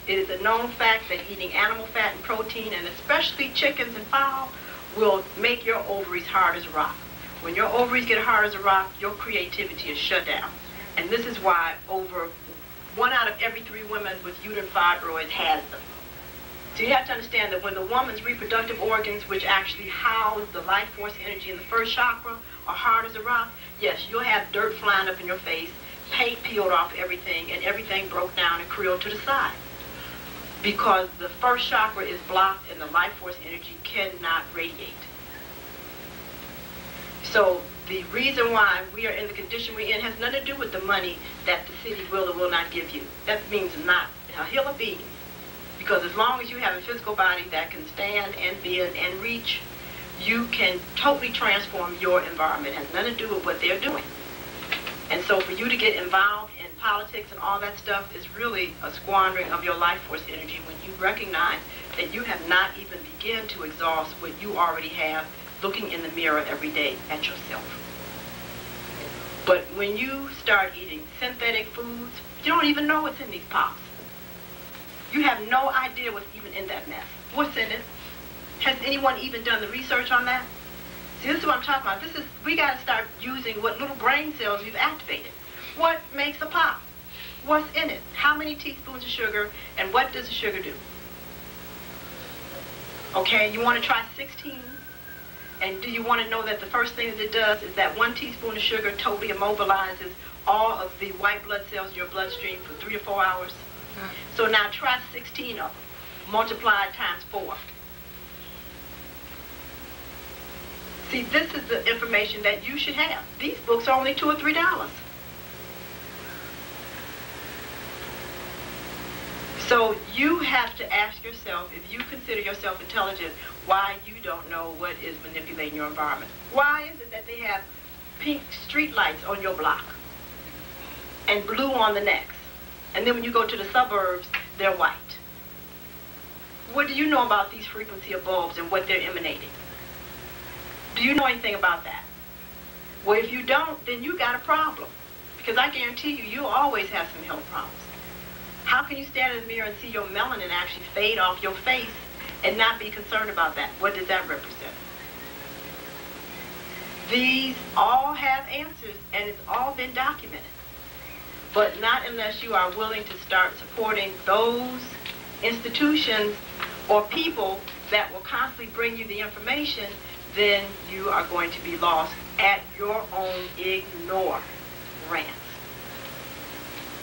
It is a known fact that eating animal fat and protein, and especially chickens and fowl, will make your ovaries hard as a rock. When your ovaries get hard as a rock, your creativity is shut down. And this is why over 1 out of every 3 women with uterine fibroids has them. So you have to understand that when the woman's reproductive organs, which actually house the life force energy in the first chakra, are hard as a rock, yes, you'll have dirt flying up in your face, paint peeled off everything, and everything broke down and creeled to the side. Because the first chakra is blocked and the life force energy cannot radiate. So the reason why we are in the condition we're in has nothing to do with the money that the city will or will not give you. That means not a hill of beans. Because as long as you have a physical body that can stand and bend and reach, you can totally transform your environment. It has nothing to do with what they're doing. And so for you to get involved in politics and all that stuff is really a squandering of your life force energy when you recognize that you have not even begun to exhaust what you already have looking in the mirror every day at yourself. But when you start eating synthetic foods, you don't even know what's in these pops. You have no idea what's even in that mess. What's in it? Has anyone even done the research on that? See, this is what I'm talking about. We got to start using what little brain cells we've activated. What makes a pop? What's in it? How many teaspoons of sugar, and what does the sugar do? Okay, you want to try 16? And do you want to know that the first thing that it does is that 1 teaspoon of sugar totally immobilizes all of the white blood cells in your bloodstream for 3 to 4 hours? So now try 16 of them, multiplied times 4. See, this is the information that you should have. These books are only $2 or $3. So you have to ask yourself, if you consider yourself intelligent, why you don't know what is manipulating your environment. Why is it that they have pink street lights on your block and blue on the next? And then when you go to the suburbs, they're white. What do you know about these frequency of bulbs and what they're emanating? Do you know anything about that? Well, if you don't, then you got a problem. Because I guarantee you, you'll always have some health problems. How can you stand in the mirror and see your melanin actually fade off your face and not be concerned about that? What does that represent? These all have answers, and it's all been documented. But not unless you are willing to start supporting those institutions or people that will constantly bring you the information, then you are going to be lost at your own ignorance.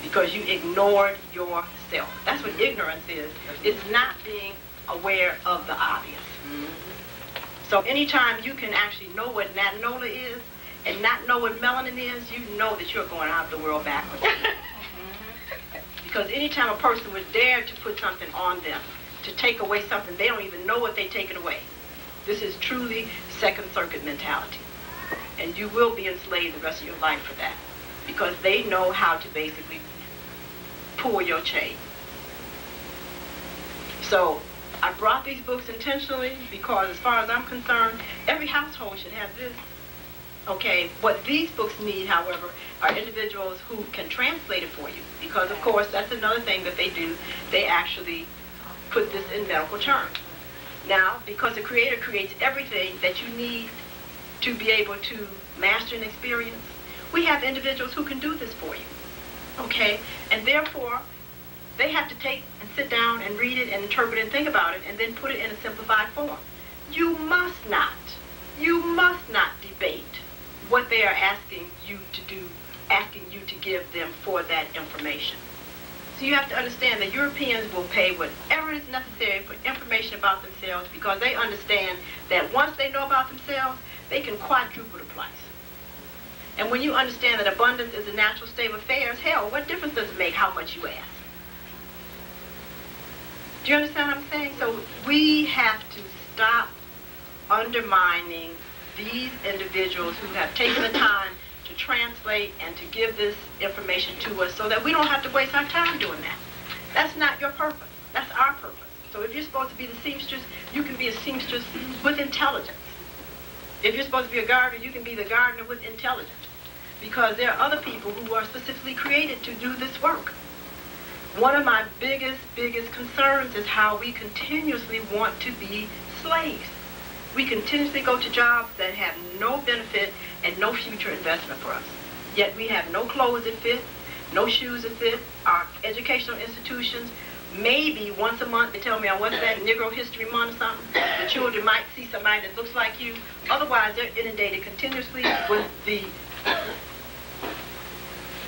Because you ignored yourself. That's what ignorance is. It's not being aware of the obvious. So anytime you can actually know what natanola is and not know what melanin is, you know that you're going out of the world backwards. Because anytime a person would dare to put something on them, to take away something, they don't even know what they're taking away. This is truly second circuit mentality. And you will be enslaved the rest of your life for that. Because they know how to basically pull your chain. So I brought these books intentionally because as far as I'm concerned, every household should have this. Okay, what these books need, however, are individuals who can translate it for you. Because of course, that's another thing that they do. They actually put this in medical terms. Now, because the Creator creates everything that you need to be able to master and experience, we have individuals who can do this for you. Okay, and therefore, they have to take and sit down and read it and interpret it and think about it and then put it in a simplified form. You must not debate what they are asking you to do, asking you to give them for that information. So you have to understand that Europeans will pay whatever is necessary for information about themselves because they understand that once they know about themselves, they can quadruple the price. And when you understand that abundance is a natural state of affairs, hell, what difference does it make how much you ask? Do you understand what I'm saying? So we have to stop undermining these individuals who have taken the time to translate and to give this information to us so that we don't have to waste our time doing that. That's not your purpose. That's our purpose. So if you're supposed to be the seamstress, you can be a seamstress with intelligence. If you're supposed to be a gardener, you can be the gardener with intelligence. Because there are other people who are specifically created to do this work. One of my biggest concerns is how we continuously want to be slaves. We continuously go to jobs that have no benefit and no future investment for us. Yet we have no clothes that fit, no shoes that fit. Our educational institutions, maybe once a month, they tell me on what's that, Negro History Month or something, the children might see somebody that looks like you. Otherwise, they're inundated continuously with the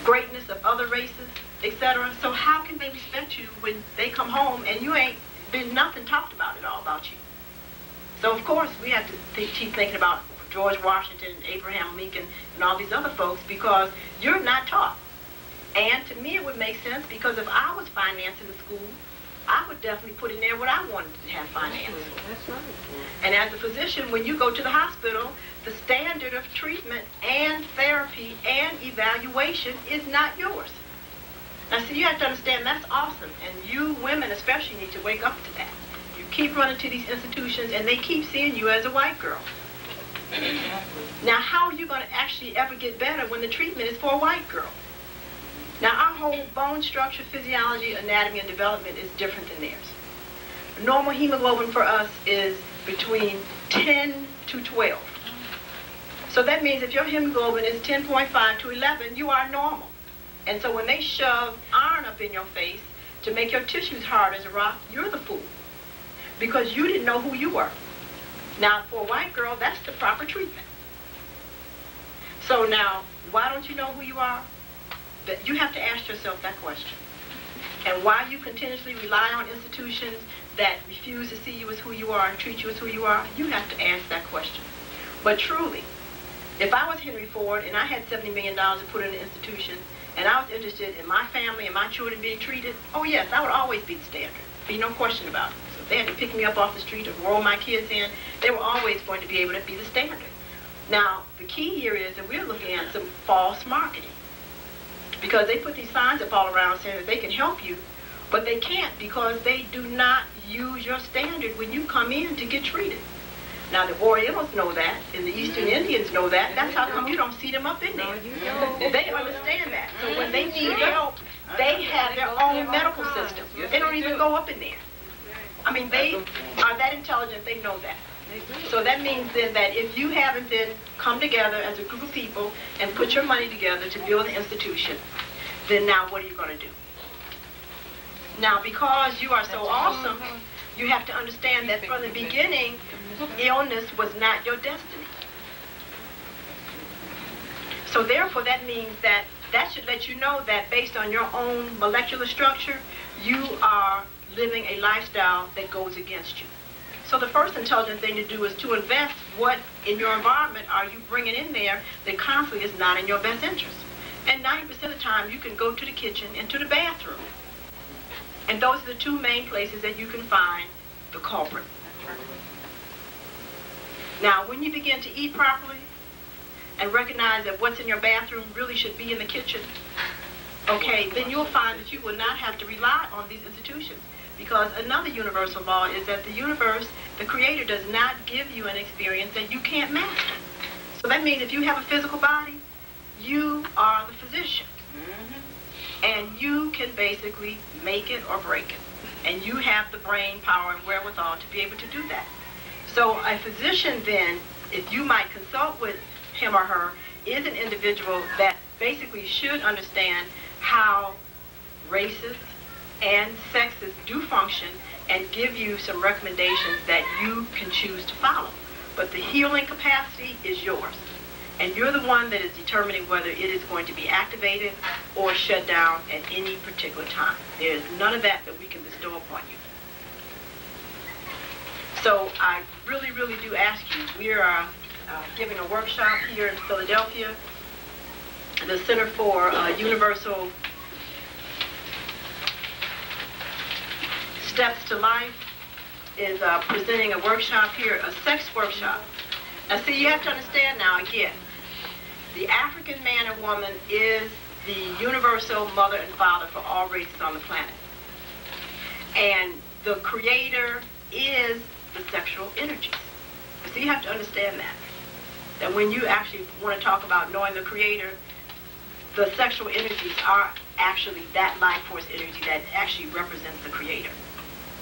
greatness of other races, etc. So how can they respect you when they come home and you ain't been nothing talked about at all about you? So of course we have to keep thinking about George Washington, Abraham Lincoln, and all these other folks because you're not taught. And to me it would make sense because if I was financing the school, I would definitely put in there what I wanted to have financed. That's right. And as a physician, when you go to the hospital, the standard of treatment and therapy and evaluation is not yours. Now, see, you have to understand that's awesome, and you women especially need to wake up to that. You keep running to these institutions, and they keep seeing you as a white girl. Now, how are you going to actually ever get better when the treatment is for a white girl? Now, our whole bone structure, physiology, anatomy, and development is different than theirs. Normal hemoglobin for us is between 10 to 12. So that means if your hemoglobin is 10.5 to 11, you are normal. And so when they shove iron up in your face to make your tissues hard as a rock, you're the fool. Because you didn't know who you were. Now, for a white girl, that's the proper treatment. So now, why don't you know who you are? That you have to ask yourself that question. And why you continuously rely on institutions that refuse to see you as who you are and treat you as who you are, you have to ask that question. But truly, if I was Henry Ford and I had $70 million to put in an institution, and I was interested in my family and my children being treated, oh yes, I would always be the standard. Be no question about it. So if they had to pick me up off the street or roll my kids in, they were always going to be able to be the standard. Now, the key here is that we're looking at some false marketing. Because they put these signs up all around saying that they can help you, but they can't because they do not use your standard when you come in to get treated. Now, the Orientals know that, and the Eastern Indians know that. That's how come you don't see them up in there. They understand that. So when they need help, they have their own medical system. They don't even go up in there. I mean, they are that intelligent, they know that. So that means then that if you haven't then come together as a group of people and put your money together to build an institution, then now what are you going to do? Now, because you are so awesome, you have to understand that from the beginning, illness was not your destiny. So therefore, that means that should let you know that based on your own molecular structure, you are living a lifestyle that goes against you. So the first intelligent thing to do is to invest what in your environment are you bringing in there that constantly is not in your best interest. And 90% of the time, you can go to the kitchen and to the bathroom. And those are the two main places that you can find the culprit. Now, when you begin to eat properly and recognize that what's in your bathroom really should be in the kitchen, okay, then you'll find that you will not have to rely on these institutions. Because another universal law is that the universe, the Creator, does not give you an experience that you can't master. So that means if you have a physical body, you are the physician. And you can basically make it or break it. And you have the brain power and wherewithal to be able to do that. So a physician then, if you might consult with him or her, is an individual that basically should understand how races and sexes do function and give you some recommendations that you can choose to follow. But the healing capacity is yours. And you're the one that is determining whether it is going to be activated or shut down at any particular time. There's none of that we can bestow upon you. So I really, really do ask you, we are giving a workshop here in Philadelphia. The Center for Universal Steps to Life is presenting a workshop here, a sex workshop. Now see, you have to understand now again, the African man and woman is the universal mother and father for all races on the planet. And the Creator is the sexual energies. So you have to understand that. That when you actually want to talk about knowing the Creator, the sexual energies are actually that life force energy that actually represents the Creator.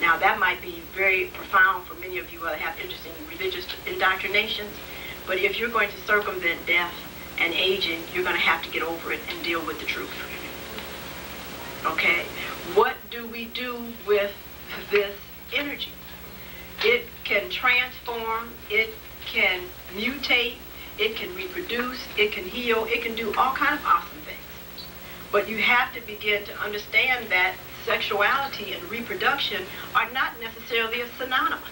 Now that might be very profound for many of you that have interest in religious indoctrinations, but if you're going to circumvent death and aging, you're going to have to get over it and deal with the truth. Okay? What do we do with this energy? It can transform, it can mutate, it can reproduce, it can heal, it can do all kinds of awesome things. But you have to begin to understand that sexuality and reproduction are not necessarily synonymous.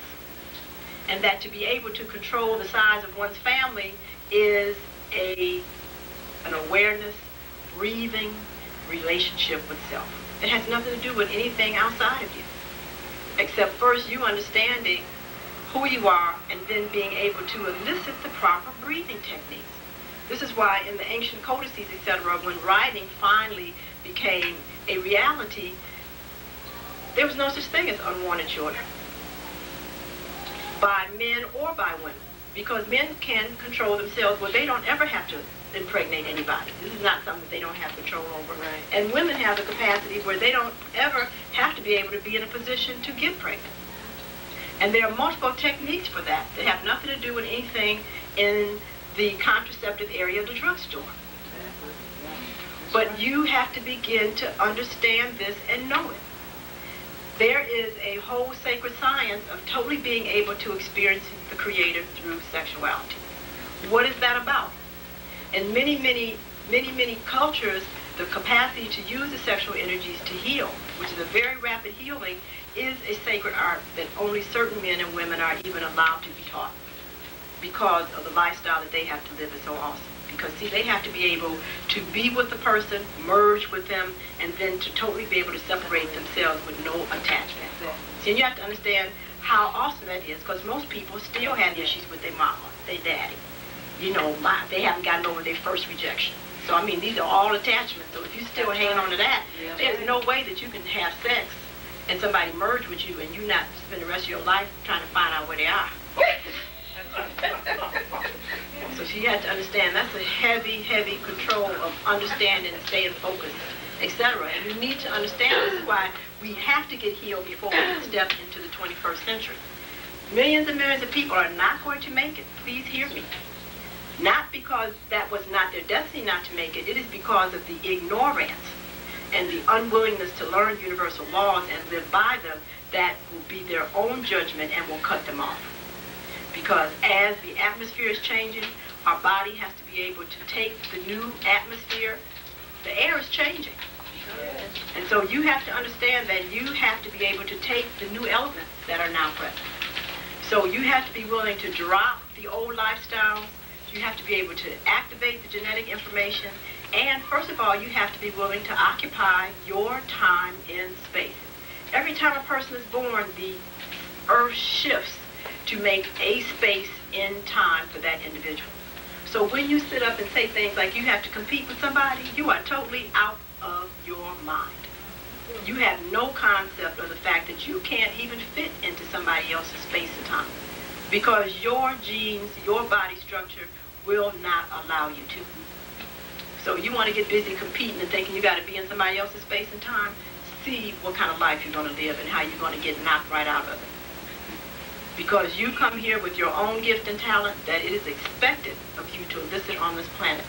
And that to be able to control the size of one's family is an awareness, breathing relationship with self. It has nothing to do with anything outside of you. Except first you understanding who you are and then being able to elicit the proper breathing techniques. This is why in the ancient codices, etc., when writing finally became a reality, there was no such thing as unwanted children by men or by women, because men can control themselves where they don't ever have to impregnate anybody. This is not something they don't have control over. Right. And women have the capacity where they don't ever have to be able to be in a position to get pregnant. And there are multiple techniques for that that have nothing to do with anything in the contraceptive area of the drugstore. But you have to begin to understand this and know it. There is a whole sacred science of totally being able to experience the Creator through sexuality. What is that about? In many cultures, the capacity to use the sexual energies to heal, which is a very rapid healing, is a sacred art that only certain men and women are even allowed to be taught, because of the lifestyle that they have to live is so awesome. Because, see, they have to be able to be with the person, merge with them, and then to totally be able to separate themselves with no attachment. See, and you have to understand how awesome that is, because most people still have issues with their mama, their daddy. You know, they haven't gotten over their first rejection. So, I mean, these are all attachments. So if you still hang on to that, there's no way that you can have sex and somebody merge with you and you not spend the rest of your life trying to find out where they are. So she had to understand that's a heavy control of understanding and staying focused, etc. And you need to understand this is why we have to get healed before we can step into the 21st century. Millions and millions of people are not going to make it. Please hear me. Not because that was not their destiny not to make it. It is because of the ignorance and the unwillingness to learn universal laws and live by them that will be their own judgment and will cut them off. Because as the atmosphere is changing, our body has to be able to take the new atmosphere. The air is changing. And so you have to understand that you have to be able to take the new elements that are now present. So you have to be willing to drop the old lifestyles. You have to be able to activate the genetic information. And first of all, you have to be willing to occupy your time in space. Every time a person is born, the earth shifts to make a space in time for that individual. So when you sit up and say things like you have to compete with somebody, you are totally out of your mind. You have no concept of the fact that you can't even fit into somebody else's space and time, because your genes, your body structure will not allow you to. So you want to get busy competing and thinking you got to be in somebody else's space and time, see what kind of life you're going to live and how you're going to get knocked right out of it. Because you come here with your own gift and talent that it is expected of you to elicit on this planet.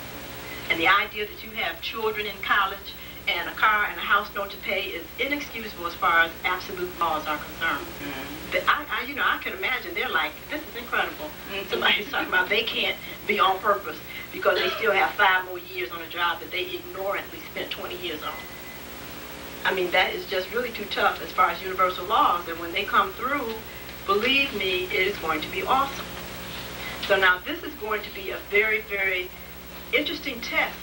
And the idea that you have children in college and a car and a house note to pay is inexcusable as far as absolute laws are concerned. I can imagine they're like, this is incredible. Somebody's talking about they can't be on purpose because they still have 5 more years on a job that they ignorantly spent 20 years on. I mean, that is just really too tough as far as universal laws. And when they come through, believe me, it is going to be awesome. So now this is going to be a very interesting test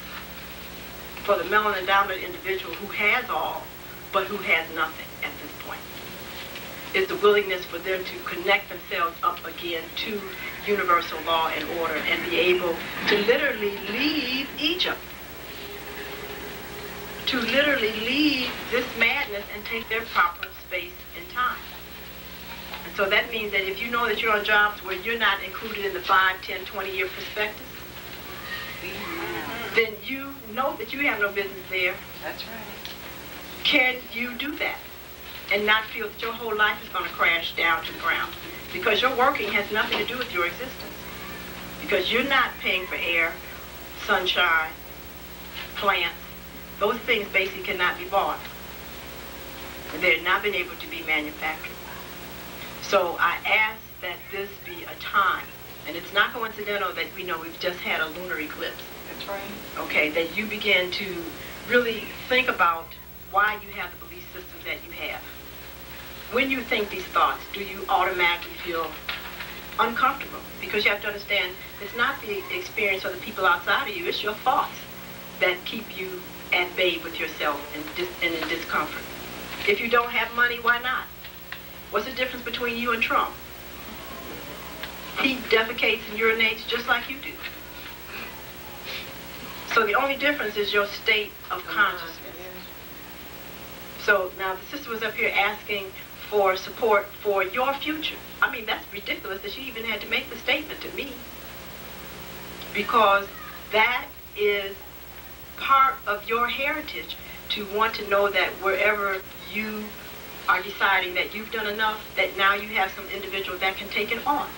for the melanin dominant individual who has all, but who has nothing at this point. Is the willingness for them to connect themselves up again to universal law and order and be able to literally leave Egypt. To literally leave this madness and take their proper space and time. And so that means that if you know that you're on jobs where you're not included in the 5, 10, 20-year perspectives, then you know that you have no business there. That's right. Can you do that and not feel that your whole life is going to crash down to the ground? Because your working has nothing to do with your existence. Because you're not paying for air, sunshine, plants. Those things basically cannot be bought. They've not been able to be manufactured. So I ask that this be a time, and it's not coincidental that we know we've just had a lunar eclipse. That's right. Okay, that you begin to really think about why you have the belief systems that you have. When you think these thoughts, do you automatically feel uncomfortable? Because you have to understand, it's not the experience of the people outside of you, it's your thoughts that keep you at bay with yourself and in discomfort. If you don't have money, why not? What's the difference between you and Trump? He defecates and urinates just like you do. So the only difference is your state of consciousness. So now the sister was up here asking for support for your future. I mean, that's ridiculous that she even had to make the statement to me, because that is part of your heritage, to want to know that wherever you are deciding that you've done enough, that now you have some individual that can take it on.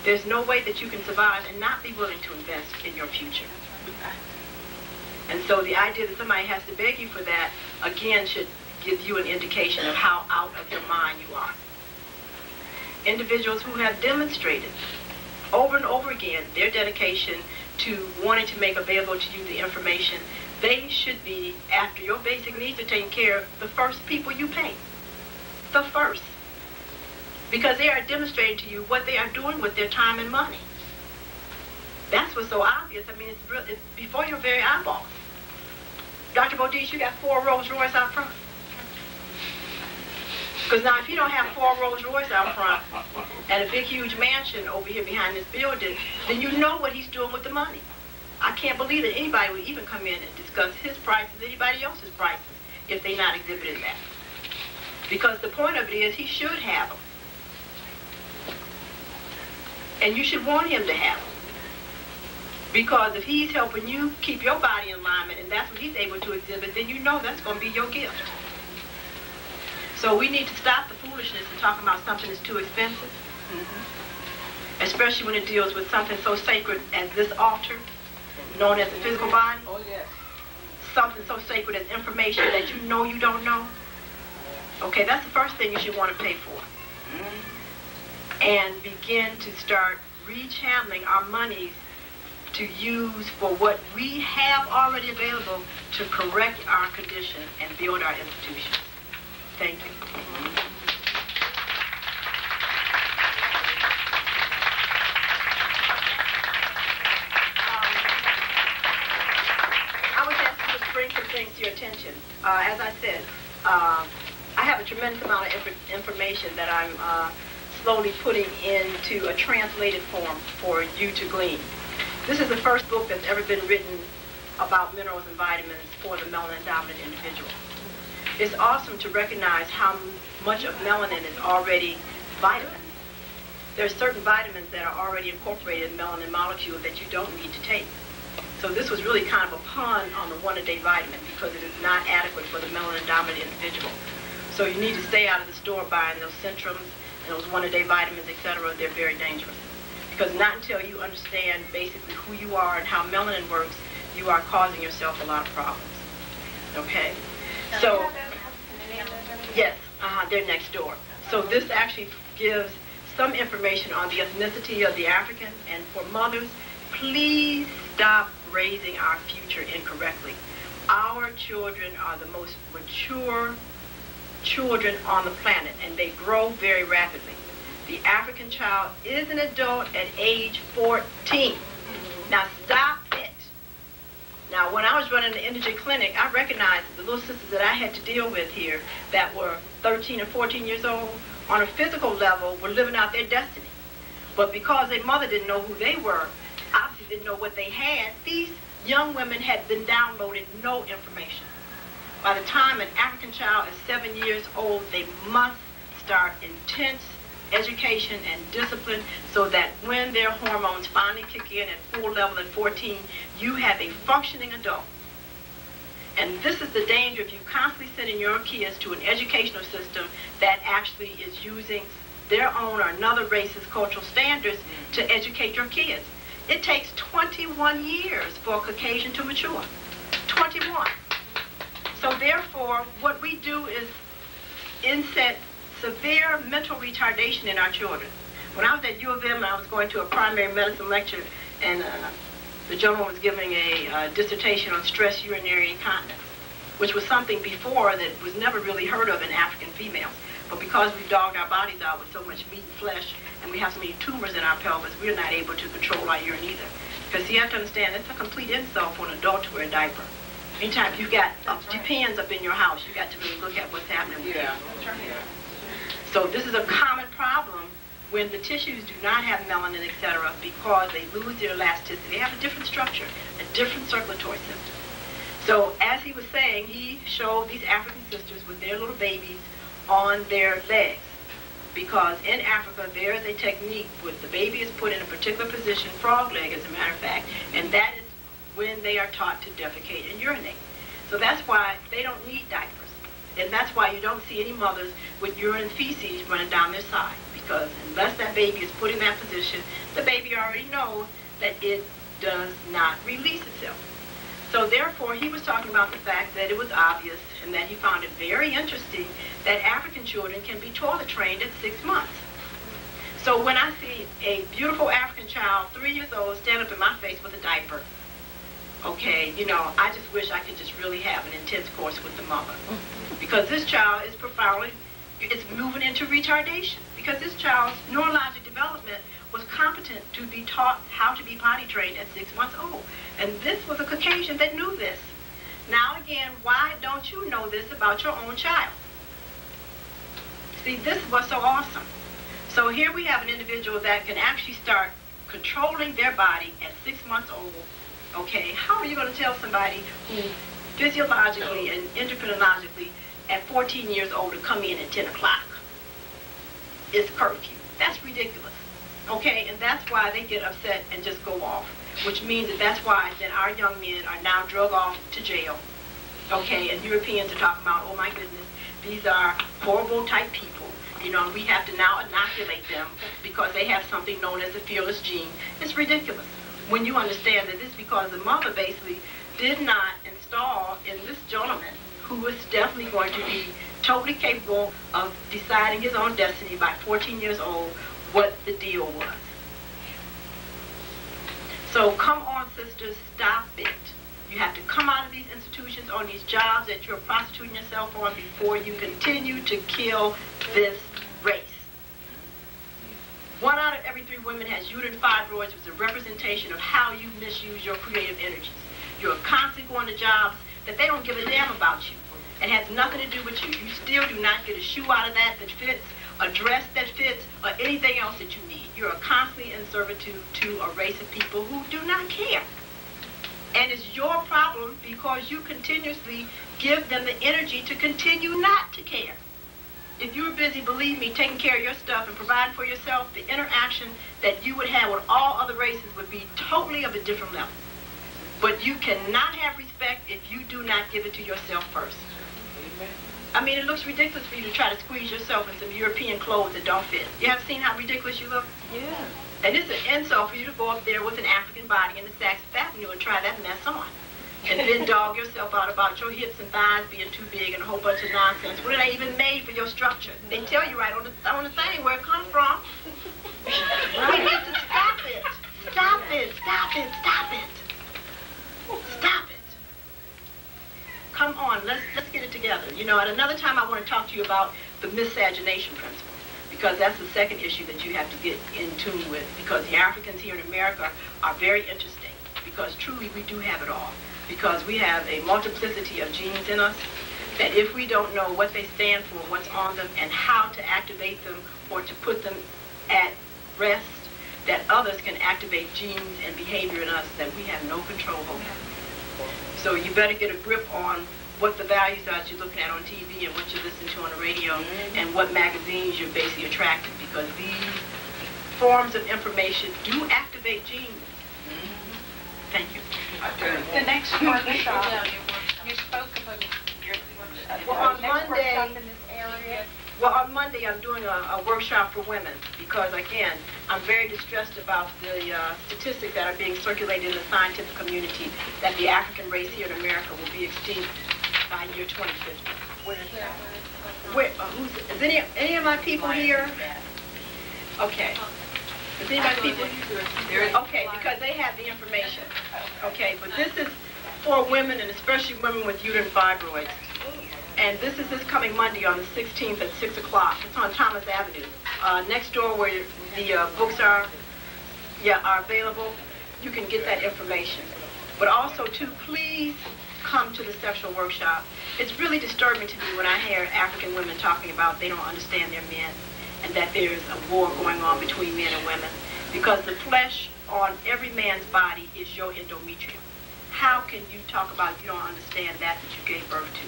There's no way that you can survive and not be willing to invest in your future. And so the idea that somebody has to beg you for that, again, should give you an indication of how out of your mind you are. Individuals who have demonstrated over and over again their dedication to wanting to make available to you the information, they should be, after your basic needs are taken care of, the first people you pay. The first. Because they are demonstrating to you what they are doing with their time and money. That's what's so obvious. I mean, it's before your very eyeballs. Dr. Bodice, you got 4 Rolls Royce out front. Because now if you don't have 4 Rolls Royce out front and a big huge mansion over here behind this building, then you know what he's doing with the money. I can't believe that anybody would even come in and discuss his prices, anybody else's prices, if they're not exhibiting that. Because the point of it is he should have them. And you should want him to have them. Because if he's helping you keep your body in alignment and that's what he's able to exhibit, then you know that's going to be your gift. So we need to stop the foolishness and talk about something that's too expensive. Especially when it deals with something so sacred as this altar, known as the physical body. Oh, yes. Something so sacred as information that you know you don't know. Okay, that's the first thing you should want to pay for. And begin to start rechanneling our monies to use for what we have already available to correct our condition and build our institutions. Thank you. I was asked to just bring some things to your attention. As I said, I have a tremendous amount of information that I'm slowly putting into a translated form for you to glean. This is the first book that's ever been written about minerals and vitamins for the melanin-dominant individual. It's awesome to recognize how much of melanin is already vitamins. There are certain vitamins that are already incorporated in melanin molecules that you don't need to take. So this was really kind of a pun on the one-a-day vitamin because it is not adequate for the melanin-dominant individual. So you need to stay out of the store buying those Centrums and those one-a-day vitamins, etc. They're very dangerous. Because not until you understand basically who you are and how melanin works, you are causing yourself a lot of problems. Okay? So, yes, they're next door. So this actually gives some information on the ethnicity of the African. And for mothers, please stop raising our future incorrectly. Our children are the most mature children on the planet, and they grow very rapidly. The African child is an adult at age 14. Now stop it. Now when I was running the energy clinic, I recognized the little sisters that I had to deal with here that were 13 and 14 years old, on a physical level, were living out their destiny. But because their mother didn't know who they were, obviously didn't know what they had, these young women had been downloaded no information. By the time an African child is 7 years old, they must start intense education and discipline so that when their hormones finally kick in at full level at 14, you have a functioning adult. And this is the danger if you constantly sending your kids to an educational system that actually is using their own or another race's cultural standards to educate your kids. It takes 21 years for a Caucasian to mature. 21. So therefore, what we do is inset severe mental retardation in our children. When I was at U of M, I was going to a primary medicine lecture, and the gentleman was giving a dissertation on stress urinary incontinence, which was something before that was never really heard of in African females. But because we've dogged our bodies out with so much meat and flesh, and we have so many tumors in our pelvis, we're not able to control our urine either. Because you have to understand, it's a complete insult for an adult to wear a diaper. Anytime you've got pens up in your house, you've got to really look at what's happening with you. So this is a common problem when the tissues do not have melanin, etc., because they lose their elasticity, they have a different structure, a different circulatory system. So as he was saying, he showed these African sisters with their little babies on their legs. Because in Africa, there is a technique where the baby is put in a particular position, frog leg as a matter of fact, and that is when they are taught to defecate and urinate. So that's why they don't need diapers. And that's why you don't see any mothers with urine and feces running down their side. Because unless that baby is put in that position, the baby already knows that it does not release itself. So therefore, he was talking about the fact that it was obvious and that he found it very interesting that African children can be toilet trained at 6 months. So when I see a beautiful African child, 3 years old, stand up in my face with a diaper, okay, you know, I just wish I could just really have an intense course with the mother. Because this child is profoundly, it's moving into retardation. Because this child's neurologic development was competent to be taught how to be potty trained at 6 months old. And this was a Caucasian that knew this. Now again, why don't you know this about your own child? See, this was so awesome. So here we have an individual that can actually start controlling their body at 6 months old. Okay, how are you going to tell somebody who physiologically and endocrinologically at 14 years old to come in at 10 o'clock? It's curfew. That's ridiculous. Okay, and that's why they get upset and just go off, which means that that's why then our young men are now drug off to jail. Okay, and Europeans are talking about, oh my goodness, these are horrible type people. You know, and we have to now inoculate them because they have something known as the fearless gene. It's ridiculous when you understand that this is because the mother basically did not install in this gentleman, who was definitely going to be totally capable of deciding his own destiny by 14 years old, what the deal was. So come on, sisters, stop it. You have to come out of these institutions on these jobs that you're prostituting yourself on before you continue to kill this race. 1 out of every 3 women has uterine fibroids, which is a representation of how you misuse your creative energies. You're constantly going to jobs that they don't give a damn about you. It has nothing to do with you. You still do not get a shoe out of that fits, a dress that fits, or anything else that you need. You are constantly in servitude to a race of people who do not care. And it's your problem because you continuously give them the energy to continue not to care. If you were busy, believe me, taking care of your stuff and providing for yourself, the interaction that you would have with all other races would be totally of a different level. But you cannot have respect if you do not give it to yourself first. I mean, it looks ridiculous for you to try to squeeze yourself in some European clothes that don't fit. You have seen how ridiculous you look? Yeah. And it's an insult for you to go up there with an African body in the Saks Avenue and try that mess on. And then dog yourself out about your hips and thighs being too big and a whole bunch of nonsense. What are they even made for your structure? They tell you right on the thing where it comes from. We need to stop it. Stop it. Stop it. Stop it. Stop it. Come on, let's get it together. You know, at another time I want to talk to you about the miscegenation principle, because that's the second issue that you have to get in tune with, because the Africans here in America are very interesting, because truly we do have it all, because we have a multiplicity of genes in us that if we don't know what they stand for, what's on them, and how to activate them or to put them at rest, that others can activate genes and behavior in us that we have no control over. So you better get a grip on what the values are that you're looking at on TV and what you listen to on the radio and what magazines you're basically attracted, because these forms of information do activate genes. Thank you. The next workshop, you spoke about your workshop in this area. Well, on Monday I'm doing a workshop for women because, again, I'm very distressed about the statistics that are being circulated in the scientific community that the African race here in America will be extinct by year 2050. Is any of my people here? Okay. Is any of my people here? Okay, because they have the information. Okay, but this is for women and especially women with uterine fibroids. And this is this coming Monday on the 16th at 6 o'clock. It's on Thomas Avenue. Next door where the books are available, you can get that information. But also, too, please come to the sexual workshop. It's really disturbing to me when I hear African women talking about they don't understand their men. and that there's a war going on between men and women, because the flesh on every man's body is your endometrium. How can you talk about you don't understand that you gave birth to?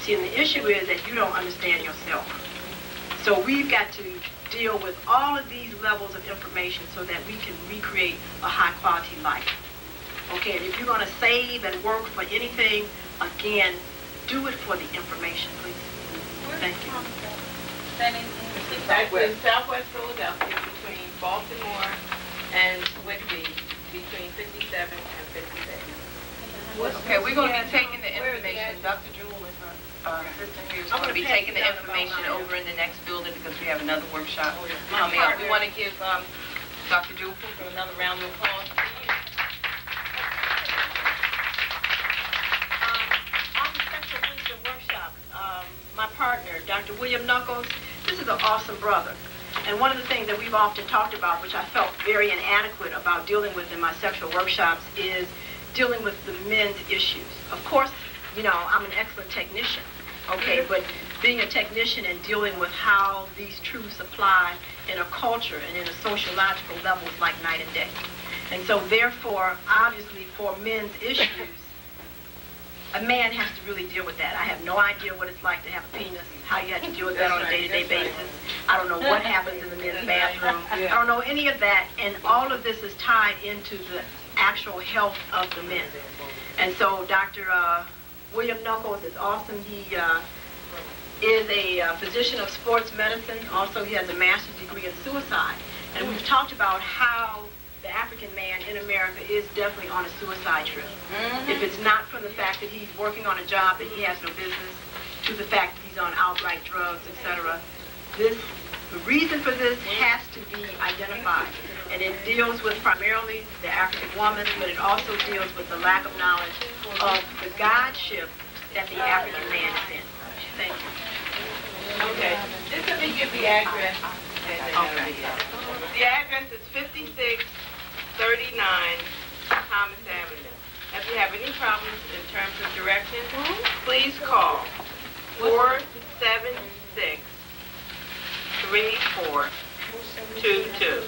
See, and the issue is that you don't understand yourself. So we've got to deal with all of these levels of information so that we can recreate a high-quality life. Okay, and if you're going to save and work for anything, again, do it for the information, please. Thank you. In Southwest Philadelphia, between Baltimore and Whitby, between 57 and 56. Okay, we're going to be taking the information. Dr. Jewel is our assistant here. Is going to be taking the information over in the next building because we have another workshop coming up. We want to give Dr. Jewel for another round of applause. On the sexual wisdom workshop, my partner, Dr. William Knuckles, this is an awesome brother. And one of the things that we've often talked about, which I felt very inadequate about dealing with in my sexual workshops, is dealing with the men's issues. Of course, you know, I'm an excellent technician, okay, but being a technician and dealing with how these truths apply in a culture and in a sociological level is like night and day. And so therefore, obviously, for men's issues, a man has to really deal with that. I have no idea what it's like to have a penis, how you have to deal with that on a day-to-day basis. I don't know what happens in the men's bathroom. I don't know any of that, and all of this is tied into the actual health of the men. And so Dr. William Knuckles is awesome. He is a physician of sports medicine. Also, he has a master's degree in suicide. And we've talked about how the African man in America is definitely on a suicide trip. If it's not from the fact that he's working on a job that he has no business, to the fact that he's on outright drugs, etc. The reason for this has to be identified. And it deals with primarily the African woman, but it also deals with the lack of knowledge of the godship that the African man is in. Thank you. Okay, just let me give the address. The address is 5639 Thomas Avenue. If you have any problems in terms of directions, please call 476-3422.